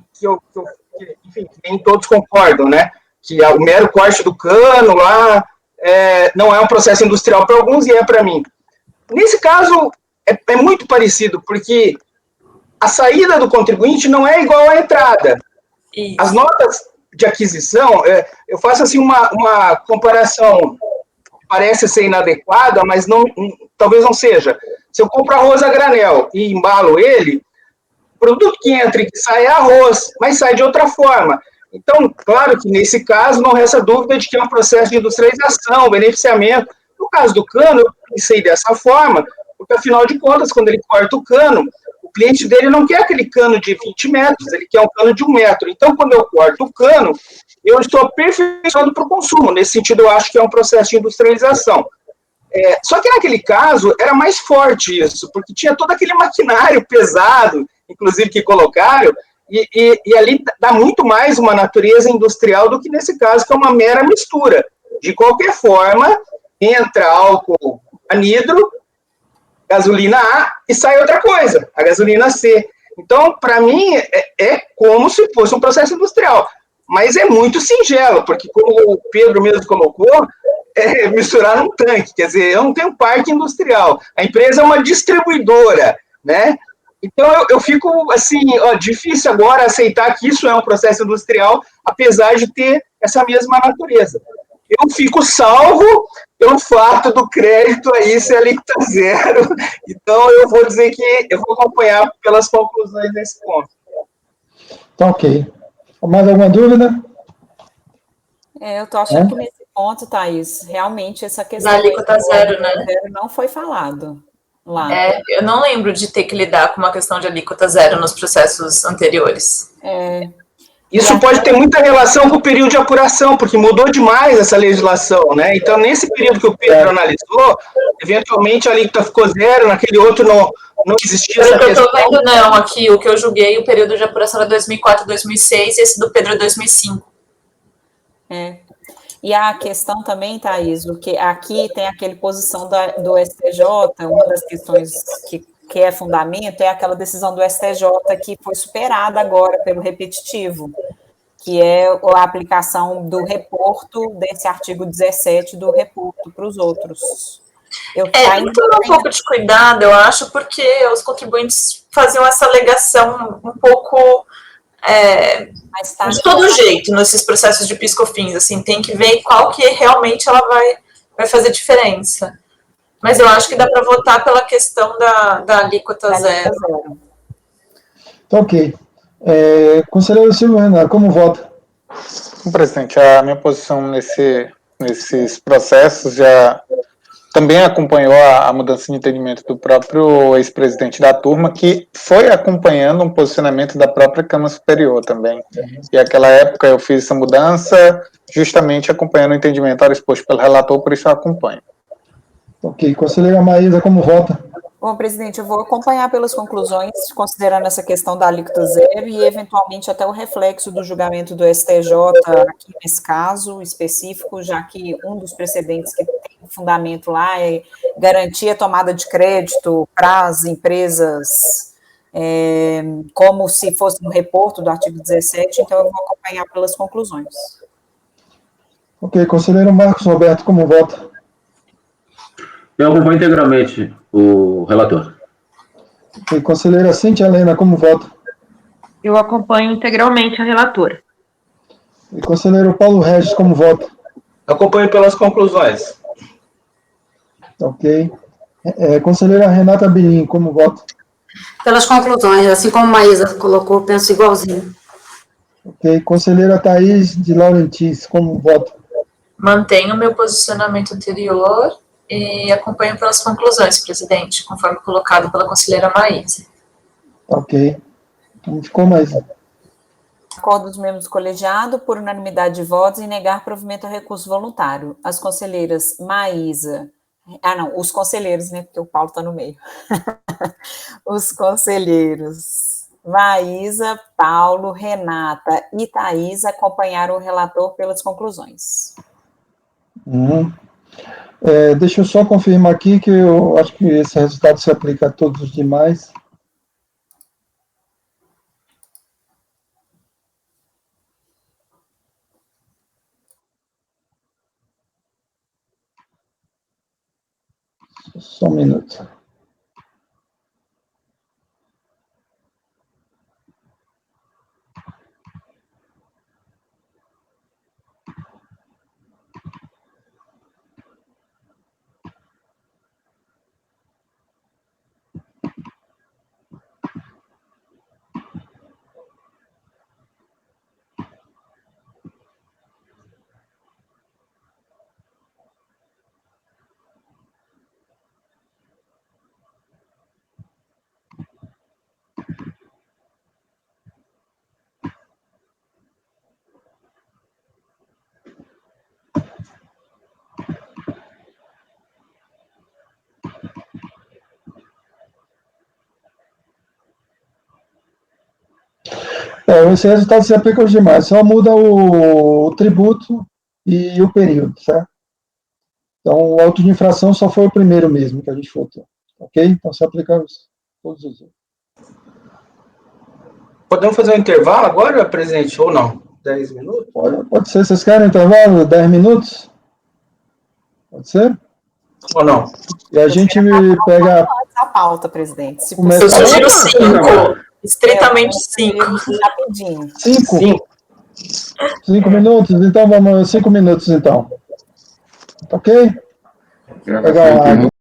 enfim, nem todos concordam, né? Que o mero corte do cano lá não é um processo industrial para alguns e é para mim. Nesse caso, é muito parecido, porque a saída do contribuinte não é igual à entrada. Isso. As notas de aquisição, eu faço assim uma comparação, parece ser inadequada, mas não, talvez não seja. Se eu compro arroz a granel e embalo ele, o produto que entra e que sai é arroz, mas sai de outra forma. Então, claro que nesse caso não resta dúvida de que é um processo de industrialização, beneficiamento. No caso do cano, eu pensei dessa forma, porque afinal de contas, quando ele corta o cano, o cliente dele não quer aquele cano de 20 metros, ele quer um cano de 1 metro. Então, quando eu corto o cano, eu estou aperfeiçoando para o consumo. Nesse sentido, eu acho que é um processo de industrialização. Só que naquele caso era mais forte isso, porque tinha todo aquele maquinário pesado, inclusive que colocaram, e ali dá muito mais uma natureza industrial do que nesse caso, que é uma mera mistura. De qualquer forma, entra álcool anidro, gasolina A, e sai outra coisa, a gasolina C. Então, para mim, é como se fosse um processo industrial. Mas é muito singelo, porque como o Pedro mesmo colocou, misturar num tanque, quer dizer, eu não tenho parque industrial. A empresa é uma distribuidora, né? Então, eu fico, assim, difícil agora aceitar que isso é um processo industrial, apesar de ter essa mesma natureza. Eu fico salvo pelo fato do crédito aí ser alíquota zero. Então, eu vou dizer que eu vou acompanhar pelas conclusões nesse ponto. Tá ok. Mais alguma dúvida? Eu tô achando que nesse ponto, Thaís, realmente essa questão da alíquota zero, né? Não foi falado lá. Eu não lembro de ter que lidar com uma questão de alíquota zero nos processos anteriores. Isso pode ter muita relação com o período de apuração, porque mudou demais essa legislação, né? Então, nesse período que o Pedro analisou, eventualmente a alíquota ficou zero, naquele outro não existia essa questão. Eu tô vendo, não, aqui, o que eu julguei, o período de apuração era 2004, 2006, e esse do Pedro é 2005. E a questão também, Thaís, o que aqui tem aquele posição do STJ, uma das questões que é fundamento é aquela decisão do STJ que foi superada agora pelo repetitivo, que é a aplicação do reporto desse artigo 17 do reporto para os outros. Tem que tomar um pouco de cuidado, eu acho, porque os contribuintes faziam essa alegação um pouco de todo jeito nesses processos de PIS/COFINS, assim, tem que ver qual que realmente ela vai fazer diferença. Mas eu acho que dá para votar pela questão da alíquota zero. Tá ok. Conselheiro Silvio Renato, como vota? Presidente, a minha posição nesses processos já também acompanhou a mudança de entendimento do próprio ex-presidente da turma, que foi acompanhando um posicionamento da própria Câmara Superior também. E naquela época eu fiz essa mudança justamente acompanhando o entendimento exposto pelo relator, por isso eu acompanho. Ok. Conselheira Maísa, como vota? Bom, presidente, eu vou acompanhar pelas conclusões, considerando essa questão da alíquota zero e, eventualmente, até o reflexo do julgamento do STJ aqui nesse caso específico, já que um dos precedentes que tem fundamento lá é garantir a tomada de crédito para as empresas como se fosse um reporto do artigo 17, então eu vou acompanhar pelas conclusões. Ok. Conselheiro Marcos Roberto, como vota? Eu acompanho integralmente o relator. Ok. Conselheira Cíntia Helena, como vota? Eu acompanho integralmente a relatora. E conselheiro Paulo Regis, como vota? Acompanho pelas conclusões. Ok. Conselheira Renata Bilim, como vota? Pelas conclusões, assim como a Maísa colocou, penso igualzinho. Ok. Conselheira Thaís de Laurentiis, como vota? Mantenho o meu posicionamento anterior e acompanho pelas conclusões, presidente, conforme colocado pela conselheira Maísa. Ok. Então ficou mais. Acordo dos membros do colegiado por unanimidade de votos em negar provimento a recurso voluntário. As conselheiras Maísa... os conselheiros, né, porque o Paulo está no meio. Os conselheiros Maísa, Paulo, Renata e Thaís acompanharam o relator pelas conclusões. Deixa eu só confirmar aqui que eu acho que esse resultado se aplica a todos os demais. Só um minuto. Esse resultado se aplica aos demais, só muda o tributo e o período, certo? Então, o auto de infração só foi o primeiro mesmo que a gente votou, ok? Então, se aplica todos os outros. Podemos fazer um intervalo agora, presidente, ou não? 10 minutos? Pode ser. Vocês querem intervalo? 10 minutos? Pode ser? Ou não? E a gente pega... a pauta, presidente. Se Eu sugiro 5. Estritamente 5. Rapidinho. 5? 5 minutos? Então, vamos... 5 minutos, então. Ok? Pegar uma água.